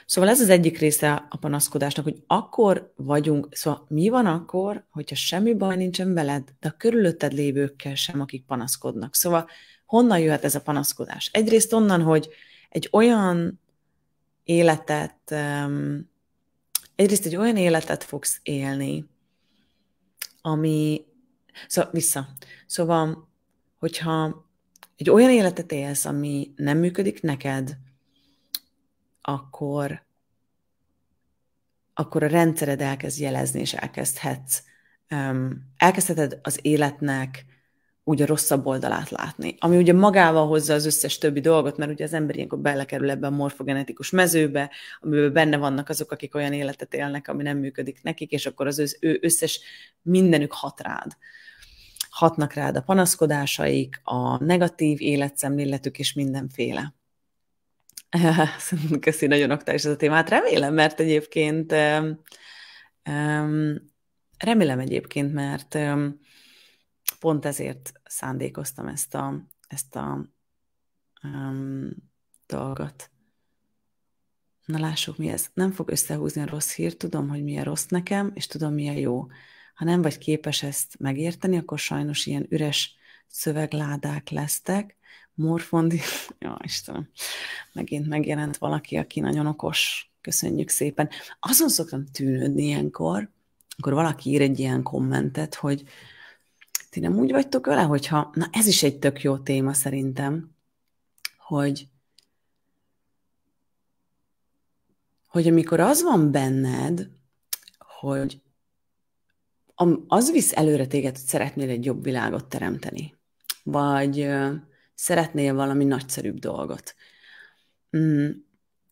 Szóval ez az egyik része a panaszkodásnak, hogy akkor vagyunk, szóval mi van akkor, hogyha semmi baj nincsen veled, de a körülötted lévőkkel sem, akik panaszkodnak. Szóval honnan jöhet ez a panaszkodás? Egyrészt onnan, hogy egy olyan életet fogsz élni, ami... Szóval, hogyha egy olyan életet élsz, ami nem működik neked, akkor a rendszered elkezd jelezni, és elkezdheted az életnek úgy a rosszabb oldalát látni, ami ugye magával hozza az összes többi dolgot, mert ugye az ember ilyenkor belekerül ebbe a morfogenetikus mezőbe, amiben benne vannak azok, akik olyan életet élnek, ami nem működik nekik, és akkor az ő összes mindenük hat rád. Hatnak rád a panaszkodásaik, a negatív életszemléletük és mindenféle. Köszi, nagyon aktuális ez a témát. Remélem egyébként, mert pont ezért szándékoztam ezt a dolgot. Na lássuk, mi ez. Nem fog összehúzni a rossz hír, tudom, hogy mi a rossz nekem, és tudom, mi a jó. Ha nem vagy képes ezt megérteni, akkor sajnos ilyen üres szövegládák lesztek. Morfondi, ja Istenem, megint megjelent valaki, aki nagyon okos. Köszönjük szépen. Azon szoktam tűnődni ilyenkor, akkor valaki ír egy ilyen kommentet, hogy ti nem úgy vagytok vele, hogyha, na ez is egy tök jó téma szerintem, hogy amikor az van benned, hogy az visz előre téged, hogy szeretnél egy jobb világot teremteni, vagy szeretnél valami nagyszerűbb dolgot,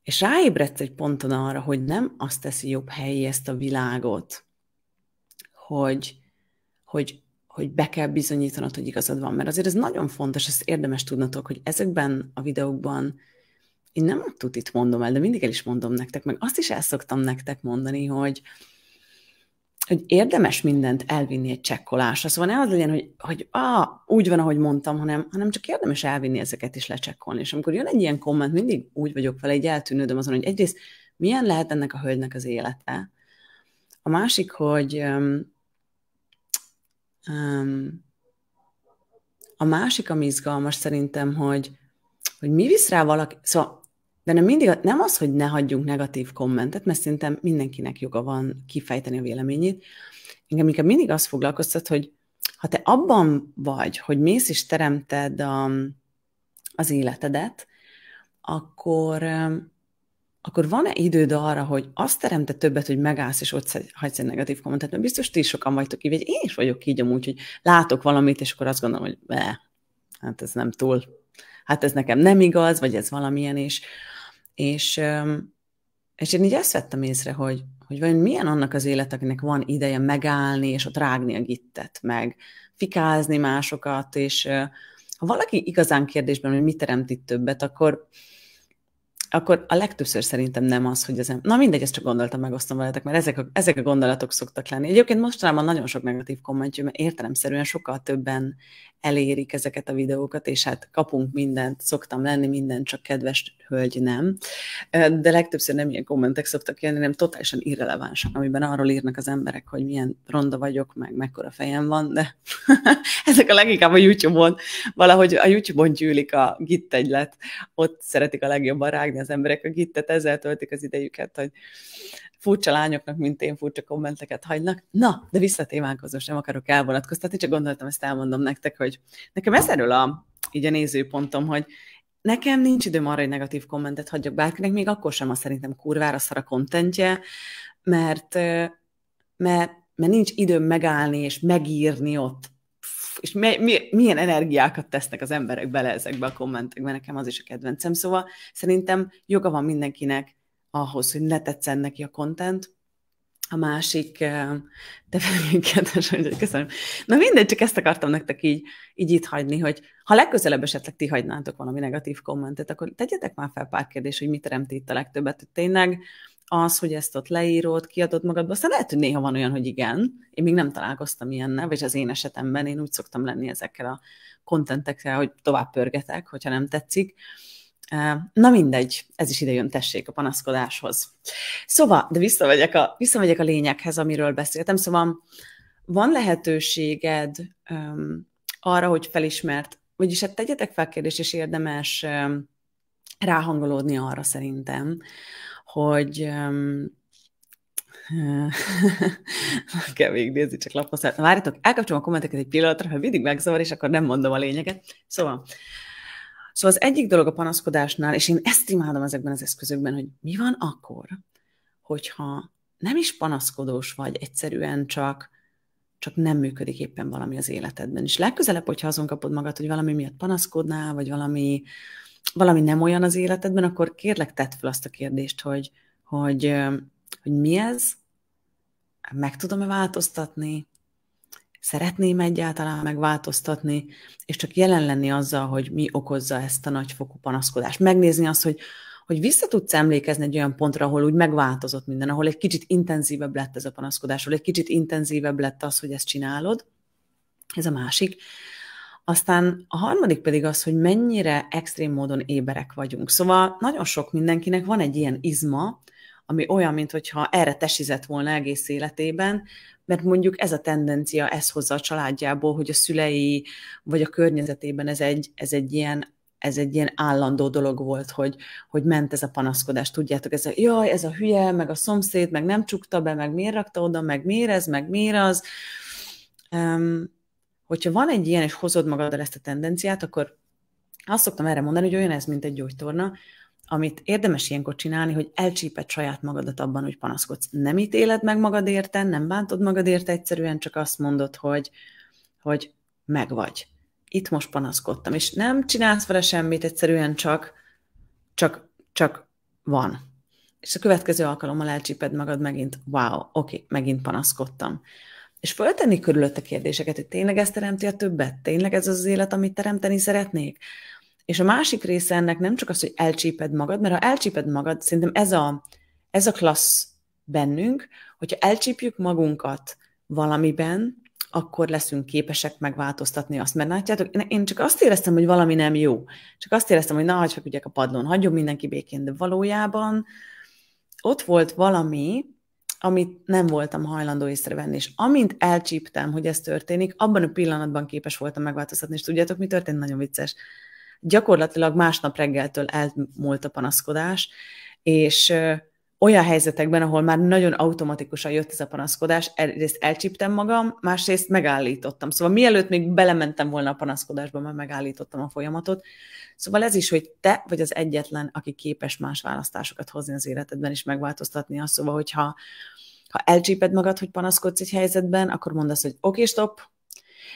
és ráébredsz egy ponton arra, hogy nem azt teszi jobb helyé ezt a világot, hogy be kell bizonyítanod, hogy igazad van, mert azért ez nagyon fontos, ezt érdemes tudnatok, hogy ezekben a videókban én nem a tutit mondom el, de mindig el is mondom nektek, meg azt is el szoktam nektek mondani, hogy érdemes mindent elvinni egy csekkolásra. Szóval ne az legyen, hogy úgy van, ahogy mondtam, hanem csak érdemes elvinni ezeket is lecsekkolni. És amikor jön egy ilyen komment, mindig úgy vagyok vele, így eltűnődöm azon, hogy egyrészt milyen lehet ennek a hölgynek az élete. A másik, hogy ami izgalmas szerintem, hogy mi visz rá valaki, szóval, de nem az, hogy ne hagyjunk negatív kommentet, mert szerintem mindenkinek joga van kifejteni a véleményét. Engem inkább mindig azt foglalkoztat, hogy ha te abban vagy, hogy mész és teremted az életedet, akkor van-e időd arra, hogy azt teremted többet, hogy megállsz, és ott hagysz egy negatív kommentet, mert biztos ti sokan vagytok így, vagy én is vagyok így amúgy, hogy látok valamit, és akkor azt gondolom, hogy hát ez nem túl, hát ez nekem nem igaz, vagy ez valamilyen is. És én így ezt vettem észre, hogy vajon milyen annak az élet, akinek van ideje megállni, és ott rágni a gittet, meg fikázni másokat, és ha valaki igazán kérdésben, hogy mit teremt itt többet, akkor a legtöbbször szerintem nem az, hogy na mindegy, ezt csak gondoltam, megosztom veletek, mert ezek a gondolatok szoktak lenni. Egyébként mostanában nagyon sok negatív kommentjű, mert értelemszerűen sokkal többen elérik ezeket a videókat, és hát kapunk mindent, szoktam lenni mindent, csak kedves hölgy nem. De legtöbbször nem ilyen kommentek szoktak jönni, nem totálisan irrelevánsak, amiben arról írnak az emberek, hogy milyen ronda vagyok, meg mekkora fejem van, de ezek a leginkább a YouTube-on, valahogy a YouTube-on gyűlik a gittegylet, ott szeretik a legjobban rágni az emberek a gittet, ezzel töltik az idejüket, hogy furcsa lányoknak, mint én, furcsa kommenteket hagynak. Na, de vissza témánkhoz, most nem akarok elvonatkoztatni, csak gondoltam, ezt elmondom nektek, hogy nekem ez erről így a nézőpontom, hogy nekem nincs időm arra, hogy negatív kommentet hagyjak bárkinek, még akkor sem, azt szerintem kurvára szar a kontentje, mert nincs időm megállni és megírni ott, és milyen energiákat tesznek az emberek bele ezekbe a kommentekbe, nekem az is a kedvencem. Szóval szerintem joga van mindenkinek ahhoz, hogy ne tetszen neki a content. A másik, de kedves, hogy köszönöm. Na mindegy, csak ezt akartam nektek így itt hagyni, hogy ha legközelebb esetleg ti hagynátok valami negatív kommentet, akkor tegyetek már fel pár kérdést, hogy mit teremt itt a legtöbbet. Hogy tényleg az, hogy ezt ott leírod, kiadod magadba, aztán lehet, hogy néha van olyan, hogy igen, én még nem találkoztam ilyennel, vagy az én esetemben én úgy szoktam lenni ezekkel a kontentekkel, hogy tovább pörgetek, hogyha nem tetszik. Na mindegy, ez is ide jön, tessék a panaszkodáshoz. Szóval, de visszamegyek a lényeghez, amiről beszéltem. Szóval van lehetőséged arra, hogy felismert, vagyis hát tegyetek fel kérdést, és érdemes ráhangolódni arra szerintem, hogy kell végignézni, csak lapot. Várjatok, elkapcsolom a kommenteket egy pillanatra, ha mindig megzavar, és akkor nem mondom a lényeget. Szóval az egyik dolog a panaszkodásnál, és én ezt imádom ezekben az eszközökben, hogy mi van akkor, hogyha nem is panaszkodós vagy, egyszerűen csak nem működik éppen valami az életedben. És legközelebb, hogyha azon kapod magad, hogy valami miatt panaszkodnál, vagy valami nem olyan az életedben, akkor kérlek tedd fel azt a kérdést, hogy mi ez, meg tudom-e változtatni, szeretném egyáltalán megváltoztatni, és csak jelen lenni azzal, hogy mi okozza ezt a nagyfokú panaszkodást. Megnézni azt, hogy vissza tudsz emlékezni egy olyan pontra, ahol úgy megváltozott minden, ahol egy kicsit intenzívebb lett ez a panaszkodás, ahol egy kicsit intenzívebb lett az, hogy ezt csinálod. Ez a másik. Aztán a harmadik pedig az, hogy mennyire extrém módon éberek vagyunk. Szóval nagyon sok mindenkinek van egy ilyen izma, ami olyan, mintha erre tesizett volna egész életében, mert mondjuk ez a tendencia, ez hozza a családjából, hogy a szülei vagy a környezetében ez egy ilyen állandó dolog volt, hogy ment ez a panaszkodás. Tudjátok, jaj, ez a hülye, meg a szomszéd, meg nem csukta be, meg miért rakta oda, meg miért ez, meg miért az. Hogyha van egy ilyen, és hozod magaddal ezt a tendenciát, akkor azt szoktam erre mondani, hogy olyan ez, mint egy gyógytorna, amit érdemes ilyenkor csinálni, hogy elcsíped saját magadat abban, hogy panaszkodsz. Nem ítéled meg magad érte, nem bántod magad érte, egyszerűen csak azt mondod, hogy megvagy. Itt most panaszkodtam, és nem csinálsz vele semmit, egyszerűen csak van. És a következő alkalommal elcsíped magad megint, wow, oké, megint panaszkodtam. És föltenni körülötte kérdéseket, hogy tényleg ez teremti a többet? Tényleg ez az élet, amit teremteni szeretnék? És a másik része ennek nem csak az, hogy elcsíped magad, mert ha elcsíped magad, szerintem ez a klassz bennünk, hogyha elcsípjük magunkat valamiben, akkor leszünk képesek megváltoztatni azt. Mert látjátok, én csak azt éreztem, hogy valami nem jó. Csak azt éreztem, hogy na, hagyj feküdjek a padlón, hagyjon mindenki békén, de valójában ott volt valami, amit nem voltam hajlandó észrevenni, és amint elcsíptem, hogy ez történik, abban a pillanatban képes voltam megváltoztatni, és tudjátok, mi történt? Nagyon vicces. Gyakorlatilag másnap reggeltől elmúlt a panaszkodás, és olyan helyzetekben, ahol már nagyon automatikusan jött ez a panaszkodás, egyrészt elcsíptem magam, másrészt megállítottam. Szóval mielőtt még belementem volna a panaszkodásba, már megállítottam a folyamatot. Szóval ez is, hogy te vagy az egyetlen, aki képes más választásokat hozni az életedben, és megváltoztatni azt. Szóval, hogyha elcsíped magad, hogy panaszkodsz egy helyzetben, akkor mondd azt, hogy oké, stop.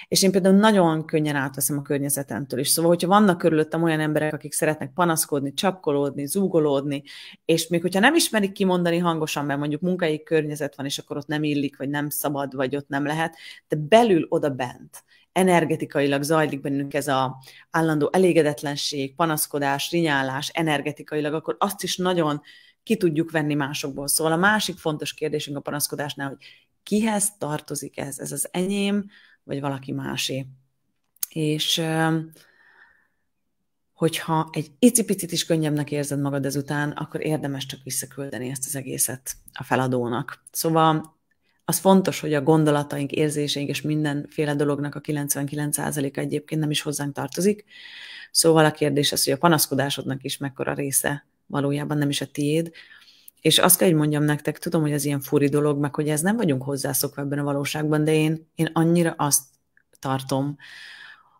És én például nagyon könnyen átveszem a környezetemtől is. Szóval, hogyha vannak körülöttem olyan emberek, akik szeretnek panaszkodni, csapkolódni, zúgolódni, és még hogyha nem ismerik kimondani hangosan, mert mondjuk munkai környezet van, és akkor ott nem illik, vagy nem szabad, vagy ott nem lehet, de belül oda bent energetikailag zajlik bennünk ez az állandó elégedetlenség, panaszkodás, rinyálás energetikailag, akkor azt is nagyon ki tudjuk venni másokból. Szóval a másik fontos kérdésünk a panaszkodásnál, hogy kihez tartozik ez? Ez az enyém, vagy valaki másé. És hogyha egy icipicit is könnyebbnek érzed magad ezután, akkor érdemes csak visszaküldeni ezt az egészet a feladónak. Szóval az fontos, hogy a gondolataink, érzéseink és mindenféle dolognak a 99%-a egyébként nem is hozzánk tartozik. Szóval a kérdés az, hogy a panaszkodásodnak is mekkora része valójában nem is a tiéd. És azt kell, hogy mondjam nektek, tudom, hogy ez ilyen furi dolog, meg hogy ez nem vagyunk hozzászokva ebben a valóságban, de én annyira azt tartom,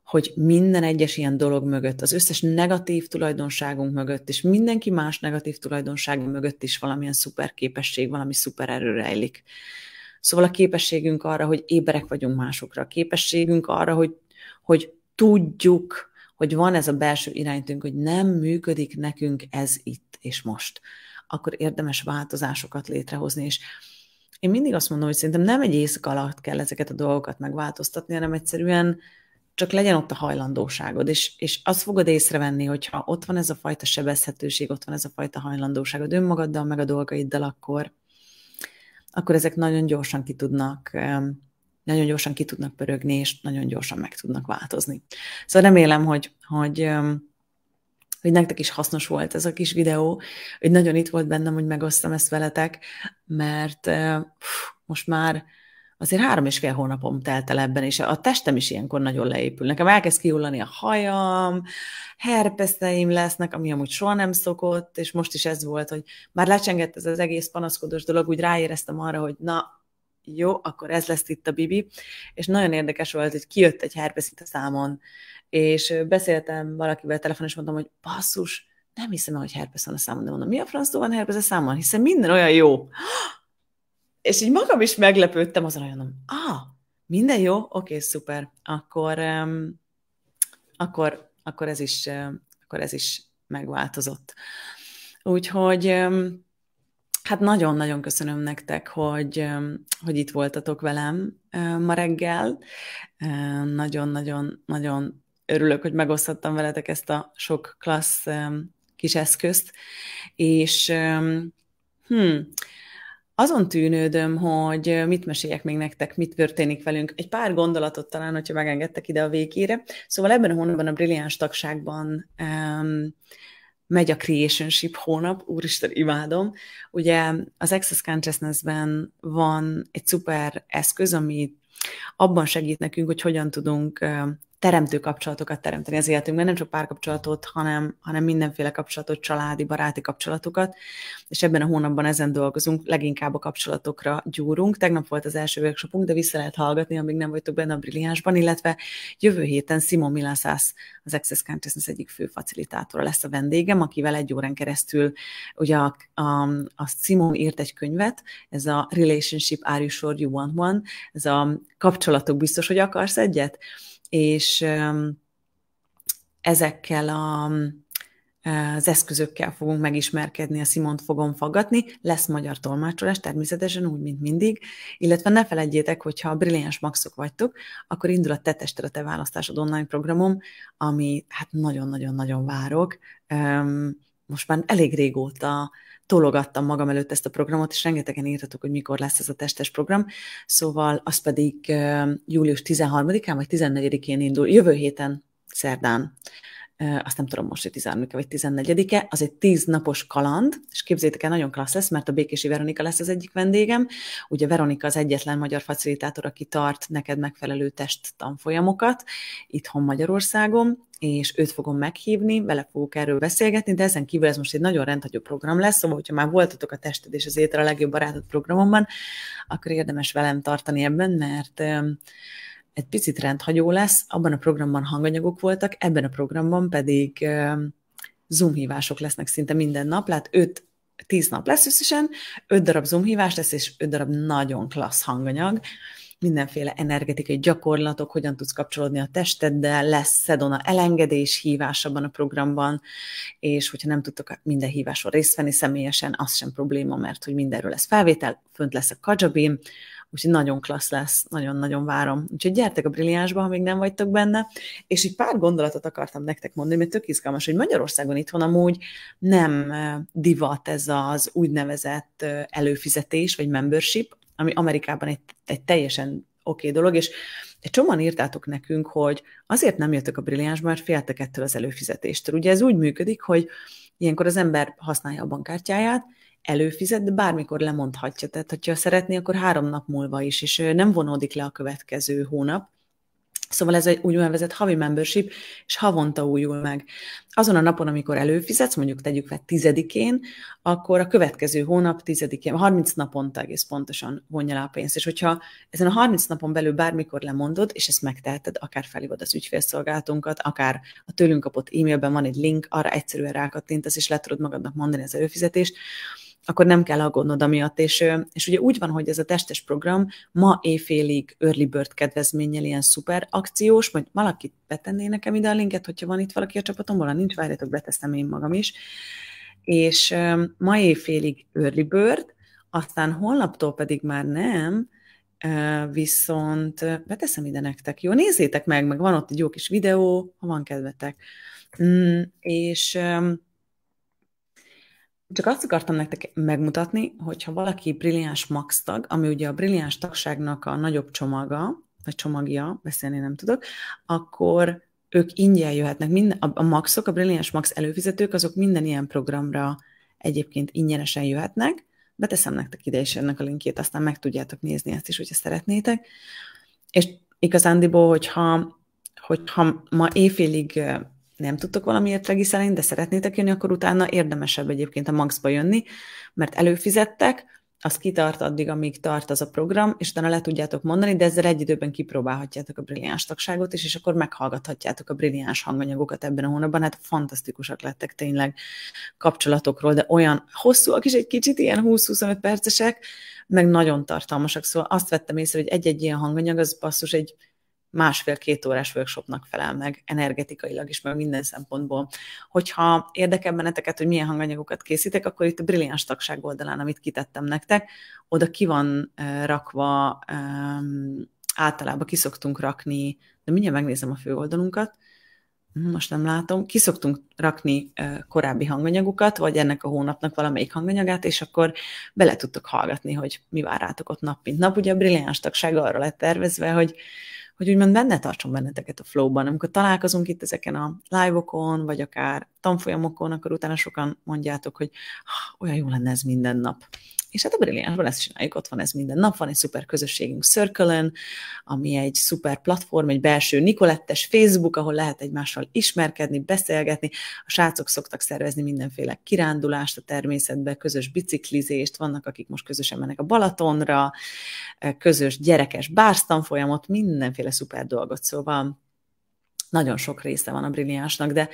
hogy minden egyes ilyen dolog mögött, az összes negatív tulajdonságunk mögött, és mindenki más negatív tulajdonság mögött is valamilyen szuper képesség, valami szuper erő rejlik. Szóval a képességünk arra, hogy éberek vagyunk másokra, a képességünk arra, hogy tudjuk, hogy van ez a belső iránytünk, hogy nem működik nekünk ez itt és most, akkor érdemes változásokat létrehozni, és én mindig azt mondom, hogy szerintem nem egy éjszaka alatt kell ezeket a dolgokat megváltoztatni, hanem egyszerűen csak legyen ott a hajlandóságod, és azt fogod észrevenni, hogyha ott van ez a fajta sebezhetőség, ott van ez a fajta hajlandóságod önmagaddal, meg a dolgaiddal, akkor ezek nagyon gyorsan ki tudnak pörögni, és nagyon gyorsan meg tudnak változni. Szóval remélem, hogy nektek is hasznos volt ez a kis videó, hogy nagyon itt volt bennem, hogy megosztam ezt veletek, mert most már azért 3,5 hónapom telt el ebben, és a testem is ilyenkor nagyon leépül. Nekem elkezd kihullani a hajam, herpeszeim lesznek, ami amúgy soha nem szokott, és most is ez volt, hogy már lecsengett ez az egész panaszkodós dolog, úgy ráéreztem arra, hogy na, jó, akkor ez lesz itt a Bibi, és nagyon érdekes volt, hogy kijött egy herpes itt a számon, és beszéltem valakivel telefonon, és mondtam, hogy basszus, nem hiszem el, hogy herpes van a számon, de mondom, mi a franctól van herpes a számon, hiszen minden olyan jó. És így magam is meglepődtem azon, hogy mondom, minden jó? Oké, szuper. Akkor ez is megváltozott. Úgyhogy hát nagyon-nagyon köszönöm nektek, hogy itt voltatok velem ma reggel. Nagyon-nagyon örülök, hogy megosztottam veletek ezt a sok klassz kis eszközt, és azon tűnődöm, hogy mit meséljek még nektek, mit történik velünk. Egy pár gondolatot talán, hogyha megengedtek ide a végére. Szóval ebben a hónapban a Brilliáns tagságban megy a Creationship hónap, úristen, imádom. Ugye az Access Consciousness-ben van egy szuper eszköz, ami abban segít nekünk, hogy hogyan tudunk teremtő kapcsolatokat teremteni az életünkben, nem csak párkapcsolatot, hanem mindenféle kapcsolatot, családi, baráti kapcsolatokat, és ebben a hónapban ezen dolgozunk, leginkább a kapcsolatokra gyúrunk. Tegnap volt az első workshopunk, de vissza lehet hallgatni, amíg nem vagytok benne a Brilliánsban, illetve jövő héten Simon Milaszász, az Access Consciousness egyik fő facilitátora lesz a vendégem, akivel 1 órán keresztül, ugye a Simon írt egy könyvet, ez a Relationship Are You Sure You Want One, ez a kapcsolatok biztos, hogy akarsz egyet, és ezekkel az eszközökkel fogunk megismerkedni, a Simont fogom faggatni, lesz magyar tolmácsolás, természetesen úgy, mint mindig, illetve ne feledjétek, hogyha brilliáns maxok vagytok, akkor indul a Te tested, a te választásod online programom, ami hát nagyon-nagyon-nagyon várok. Most már elég régóta tologattam magam előtt ezt a programot, és rengetegen írtatok, hogy mikor lesz ez a testes program, szóval az pedig július 13-án vagy 14-én indul, jövő héten, szerdán, azt nem tudom most, hogy 13-e vagy 14-e, az egy 10 napos kaland, és képzeljétek el, nagyon klassz lesz, mert a Békési Veronika lesz az egyik vendégem. Ugye Veronika az egyetlen magyar facilitátor, aki tart neked megfelelő testtanfolyamokat itthon Magyarországon, és őt fogom meghívni, vele fogok erről beszélgetni, de ezen kívül ez most egy nagyon rendhagyó program lesz, szóval, hogyha már voltatok a Tested és az Étel a legjobb barátod programomban, akkor érdemes velem tartani ebben, mert egy picit rendhagyó lesz, abban a programban hanganyagok voltak, ebben a programban pedig Zoom hívások lesznek szinte minden nap, lát 10 nap lesz összesen, 5 darab Zoom hívás lesz, és 5 darab nagyon klassz hanganyag, mindenféle energetikai gyakorlatok, hogyan tudsz kapcsolódni a testeddel, lesz Sedona elengedés hívás abban a programban, és hogyha nem tudtok minden híváson részt venni személyesen, az sem probléma, mert hogy mindenről lesz felvétel, fönt lesz a Kajabi, úgyhogy nagyon klassz lesz, nagyon-nagyon várom. Úgyhogy gyertek a Brilliánsba, ha még nem vagytok benne, és így pár gondolatot akartam nektek mondani, mert tök izgalmas, hogy Magyarországon itthon amúgy nem divat ez az úgynevezett előfizetés, vagy membership, ami Amerikában egy teljesen oké dolog, és egy csomóan írtátok nekünk, hogy azért nem jöttök a Brilliánsba, mert féltek ettől az előfizetéstől. Ugye ez úgy működik, hogy ilyenkor az ember használja a bankkártyáját, előfizet, de bármikor lemondhatja. Tehát, hogyha szeretné, akkor 3 nap múlva is, és nem vonódik le a következő hónap. Szóval ez egy úgynevezett havi membership, és havonta újul meg. Azon a napon, amikor előfizetsz, mondjuk tegyük fel 10-én, akkor a következő hónap 10-én, 30 naponta egész pontosan vonja le a pénzt. És hogyha ezen a 30 napon belül bármikor lemondod, és ezt megteheted, akár felhívod az ügyfélszolgálatunkat, akár a tőlünk kapott e-mailben van egy link, arra egyszerűen rákattintasz, és le tudod magadnak mondani az előfizetést, akkor nem kell aggódnod amiatt. És ugye úgy van, hogy ez a testes program ma éjfélig early bird kedvezménnyel ilyen szuper akciós, majd valaki betenné nekem ide a linket, hogyha van itt valaki a csapatomból, ha nincs, várjátok, beteszem én magam is. És ma éjfélig early bird, aztán holnaptól pedig már nem, viszont beteszem ide nektek. Jó, nézzétek meg van ott egy jó kis videó, ha van kedvetek. És csak azt akartam nektek megmutatni, hogyha valaki Brilliáns Max tag, ami ugye a Brilliáns tagságnak a nagyobb csomaga, vagy csomagja, beszélni nem tudok, akkor ők ingyen jöhetnek. A Maxok, a Brilliáns Max előfizetők, azok minden ilyen programra egyébként ingyenesen jöhetnek. Beteszem nektek ide is ennek a linkjét, aztán meg tudjátok nézni ezt is, hogyha szeretnétek. És igazándiból, hogyha ma éjfélig nem tudtok valamiért regisztrálni, de szeretnétek jönni, akkor utána érdemesebb egyébként a Maxba jönni, mert előfizettek, az kitart addig, amíg tart az a program, és utána le tudjátok mondani, de ezzel egy időben kipróbálhatjátok a Brilliáns tagságot is, és akkor meghallgathatjátok a brilliáns hanganyagokat ebben a hónapban. Hát fantasztikusak lettek tényleg kapcsolatokról, de olyan hosszúak is egy kicsit, ilyen 20-25 percesek, meg nagyon tartalmasak. Szóval azt vettem észre, hogy egy-egy ilyen hanganyag, az basszus egy 1,5-2 órás workshopnak felel meg, energetikailag is, meg minden szempontból. Hogyha érdekel benneteket, hogy milyen hanganyagokat készítek, akkor itt a Brilliáns tagság oldalán, amit kitettem nektek, oda ki van rakva, általában ki szoktunk rakni, de mindjárt megnézem a főoldalunkat, most nem látom, ki szoktunk rakni korábbi hanganyagokat, vagy ennek a hónapnak valamelyik hanganyagát, és akkor bele tudtok hallgatni, hogy mi vár rátok ott nap mint nap. Ugye a Brilliáns tagság arra lett tervezve, hogy úgymond benne tartson benneteket a flow-ban. Amikor találkozunk itt ezeken a live-okon, vagy akár tanfolyamokon, akkor utána sokan mondjátok, hogy olyan jó lenne ez minden nap. És hát a Brilliánsban ezt csináljuk, ott van ez minden nap, van egy szuper közösségünk Circle-ön, ami egy szuper platform, egy belső Nicolettes Facebook, ahol lehet egymással ismerkedni, beszélgetni. A srácok szoktak szervezni mindenféle kirándulást a természetbe, közös biciklizést, vannak, akik most közösen mennek a Balatonra, közös gyerekes bárztanfolyamot, mindenféle szuper dolgot, szóval nagyon sok része van a Brilliánsnak, de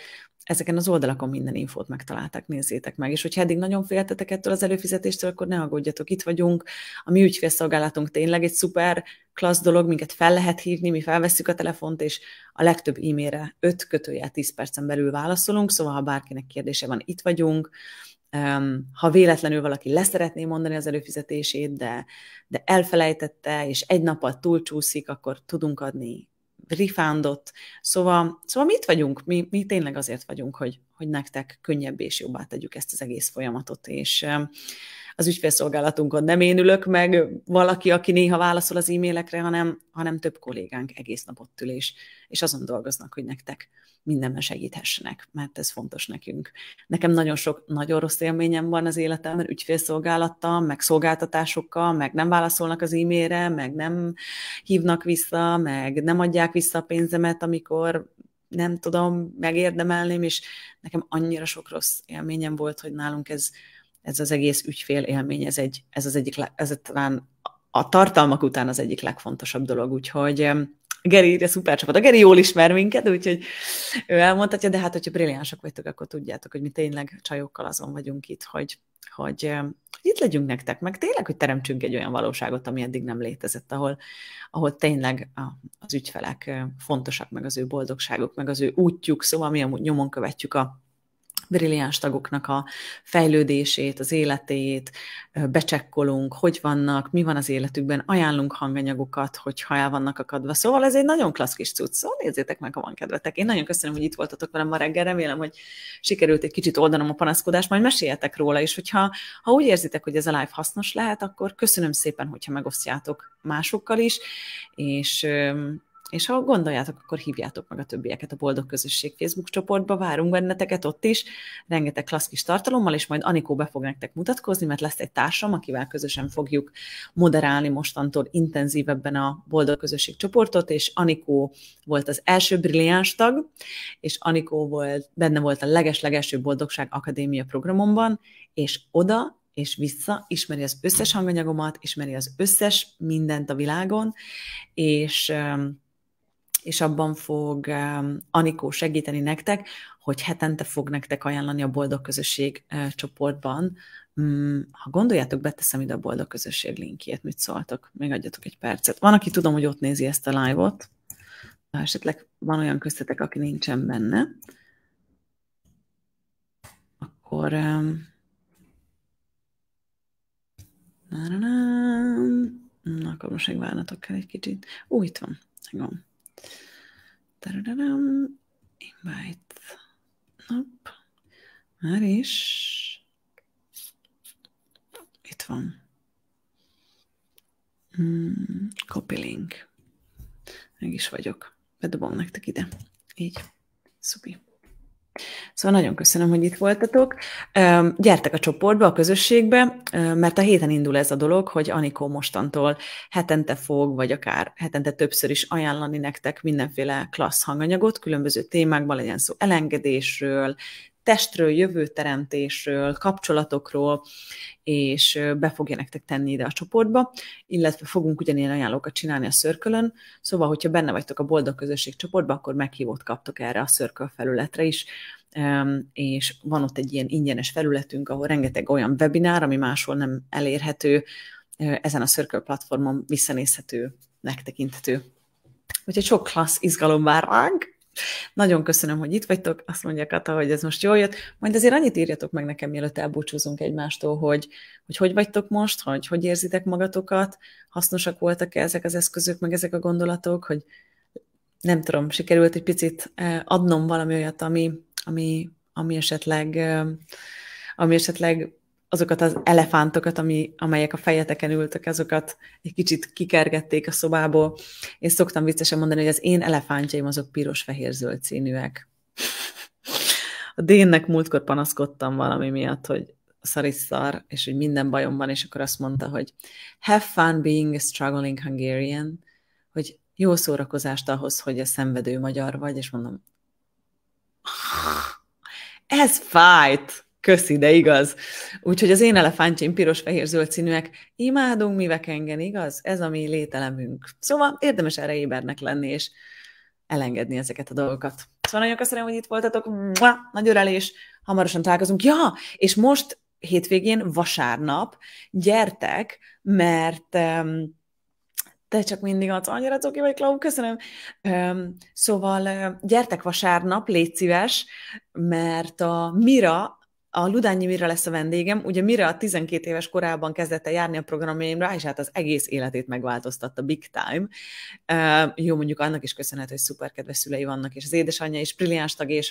ezeken az oldalakon minden infót megtalálták, nézzétek meg. És hogyha eddig nagyon féltetek ettől az előfizetéstől, akkor ne aggódjatok, itt vagyunk. A mi ügyfélszolgálatunk tényleg egy szuper klassz dolog, minket fel lehet hívni, mi felvesszük a telefont, és a legtöbb e-mailre 5-10 percen belül válaszolunk, szóval ha bárkinek kérdése van, itt vagyunk. Ha véletlenül valaki leszeretné mondani az előfizetését, de elfelejtette, és egy nappal túlcsúszik, akkor tudunk adni refundot. Szóval mi itt vagyunk, mi tényleg azért vagyunk, hogy nektek könnyebb és jobbá tegyük ezt az egész folyamatot, és az ügyfélszolgálatunkon nem én ülök meg valaki, aki néha válaszol az e-mailekre, hanem több kollégánk egész nap ott ül, és azon dolgoznak, hogy nektek mindenben segíthessenek, mert ez fontos nekünk. Nekem nagyon sok, nagyon rossz élményem van az életemben, ügyfélszolgálattal, meg szolgáltatásokkal, meg nem válaszolnak az e-mailre, meg nem hívnak vissza, meg nem adják vissza a pénzemet, amikor nem tudom, megérdemelném, és nekem annyira sok rossz élményem volt, hogy nálunk ez az egész ügyfél élmény, ez talán a tartalmak után az egyik legfontosabb dolog, úgyhogy Geri írja, szuper csapat. A Geri jól ismer minket, úgyhogy ő elmondhatja, de hát, hogyha brilliánsak vagytok, akkor tudjátok, hogy mi tényleg csajokkal azon vagyunk itt, hogy itt legyünk nektek, meg tényleg, hogy teremtsünk egy olyan valóságot, ami eddig nem létezett, ahol tényleg az ügyfelek fontosak, meg az ő boldogságuk, meg az ő útjuk, szóval mi amúgy nyomon követjük a brilliáns tagoknak a fejlődését, az életét, becsekkolunk, hogy vannak, mi van az életükben, ajánlunk hanganyagokat, hogyha el vannak akadva. Szóval ez egy nagyon klassz kis cucc, szóval nézzétek meg, ha van kedvetek. Én nagyon köszönöm, hogy itt voltatok velem ma reggel, remélem, hogy sikerült egy kicsit oldanom a panaszkodást, majd meséljetek róla is, hogyha úgy érzitek, hogy ez a live hasznos lehet, akkor köszönöm szépen, hogyha megosztjátok másokkal is, és ha gondoljátok, akkor hívjátok meg a többieket a Boldog Közösség Facebook csoportba, várunk benneteket ott is, rengeteg klassz kis tartalommal, és majd Anikó be fog nektek mutatkozni, mert lesz egy társam, akivel közösen fogjuk moderálni mostantól intenzívebben a Boldog Közösség csoportot, és Anikó volt az első brilliáns tag, és Anikó benne volt a leges-legelső Boldogság Akadémia programomban, és oda és vissza, ismeri az összes hanganyagomat, ismeri az összes mindent a világon, és abban fog Anikó segíteni nektek, hogy hetente fog nektek ajánlani a Boldog Közösség csoportban. Ha gondoljátok, beteszem ide a Boldog Közösség linkjét, mit szóltok? Még adjatok egy percet. Van, aki tudom, hogy ott nézi ezt a live-ot, ha esetleg van olyan köztetek, aki nincsen benne, akkor... akkor most megvárnatok kell egy kicsit. Itt van. Megvan. Invite. Nope. Már is. Itt van. Copy link. Meg is vagyok. Bedobom nektek ide. Így. Szupi. Szóval nagyon köszönöm, hogy itt voltatok. Gyertek a csoportba, a közösségbe, mert a héten indul ez a dolog, hogy Anikó mostantól hetente fog, vagy akár hetente többször is ajánlani nektek mindenféle klassz hanganyagot, különböző témákban, legyen szó elengedésről, testről, jövőteremtésről, kapcsolatokról, és be fogja nektek tenni ide a csoportba, illetve fogunk ugyanilyen ajánlókat csinálni a Circle-ön, szóval, hogyha benne vagytok a Boldog Közösség csoportba, akkor meghívót kaptok erre a Circle felületre is, és van ott egy ilyen ingyenes felületünk, ahol rengeteg olyan webinár, ami máshol nem elérhető, ezen a Circle platformon visszanézhető, megtekinthető. Úgyhogy sok klassz izgalom vár ránk. Nagyon köszönöm, hogy itt vagytok. Azt mondja Kata, hogy ez most jól jött. Majd azért annyit írjatok meg nekem, mielőtt elbúcsúzunk egymástól, hogy vagytok most, hogy érzitek magatokat, hasznosak voltak-e ezek az eszközök, meg ezek a gondolatok, hogy nem tudom, sikerült egy picit adnom valami olyat, ami esetleg azokat az elefántokat, amelyek a fejeteken ültek, azokat egy kicsit kikergették a szobából. Én szoktam viccesen mondani, hogy az én elefántjaim azok piros-fehér-zöld színűek. A Dénnek múltkor panaszkodtam valami miatt, hogy szariszar, és hogy minden bajom van, és akkor azt mondta, hogy have fun being a struggling Hungarian, hogy jó szórakozást ahhoz, hogy a szenvedő magyar vagy, és mondom, ez fájt! Köszi, de igaz. Úgyhogy az én elefántjaim piros-fehér-zöld színűek, imádunk mi vekengen, igaz? Ez a mi lételemünk. Szóval érdemes erre ébernek lenni, és elengedni ezeket a dolgokat. Szóval nagyon köszönöm, hogy itt voltatok. Nagy ölelés. Hamarosan találkozunk. Ja, és most hétvégén, vasárnap gyertek, mert te csak mindig adsz, annyira cuki vagy, Klau, köszönöm. Szóval gyertek vasárnap, légy szíves, mert a Ludányi Mira lesz a vendégem. Ugye Mira a 12 éves korában kezdett el járni a programjaimra, és hát az egész életét megváltoztatta big time. Jó, mondjuk annak is köszönhető, hogy szuper kedves szülei vannak, és az édesanyja is brilliáns tag, és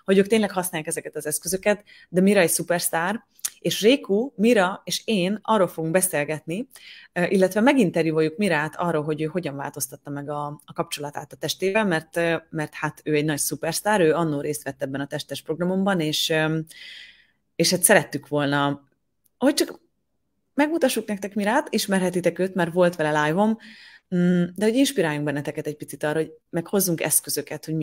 hogy ők tényleg használják ezeket az eszközöket, de Mira egy szupersztár, és Réku, Mira és én arról fogunk beszélgetni, illetve meginterjúoljuk Mirát arról, hogy ő hogyan változtatta meg a kapcsolatát a testével, mert hát ő egy nagy szupersztár, ő annó részt vett ebben a testes programomban, és hát szerettük volna, hogy csak megmutassuk nektek Mirát, ismerhetitek őt, mert volt vele live-om, de hogy inspiráljunk benneteket egy picit arra, hogy meghozzunk eszközöket, hogy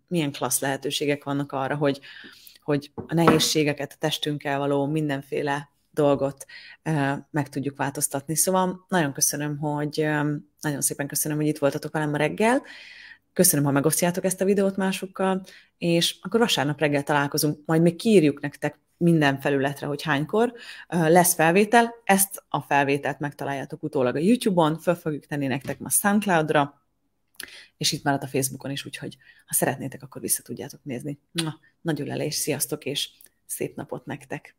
milyen klassz lehetőségek vannak arra, hogy a nehézségeket, a testünkkel való mindenféle dolgot meg tudjuk változtatni. Szóval nagyon nagyon szépen köszönöm, hogy itt voltatok velem ma reggel. Köszönöm, ha megosztjátok ezt a videót másokkal, és akkor vasárnap reggel találkozunk, majd még kiírjuk nektek minden felületre, hogy hánykor lesz felvétel. Ezt a felvételt megtaláljátok utólag a YouTube-on, föl fogjuk tenni nektek ma SoundCloud-ra, és itt marad a Facebookon is, úgyhogy ha szeretnétek, akkor vissza tudjátok nézni. Nagy ölelés, sziasztok, és szép napot nektek!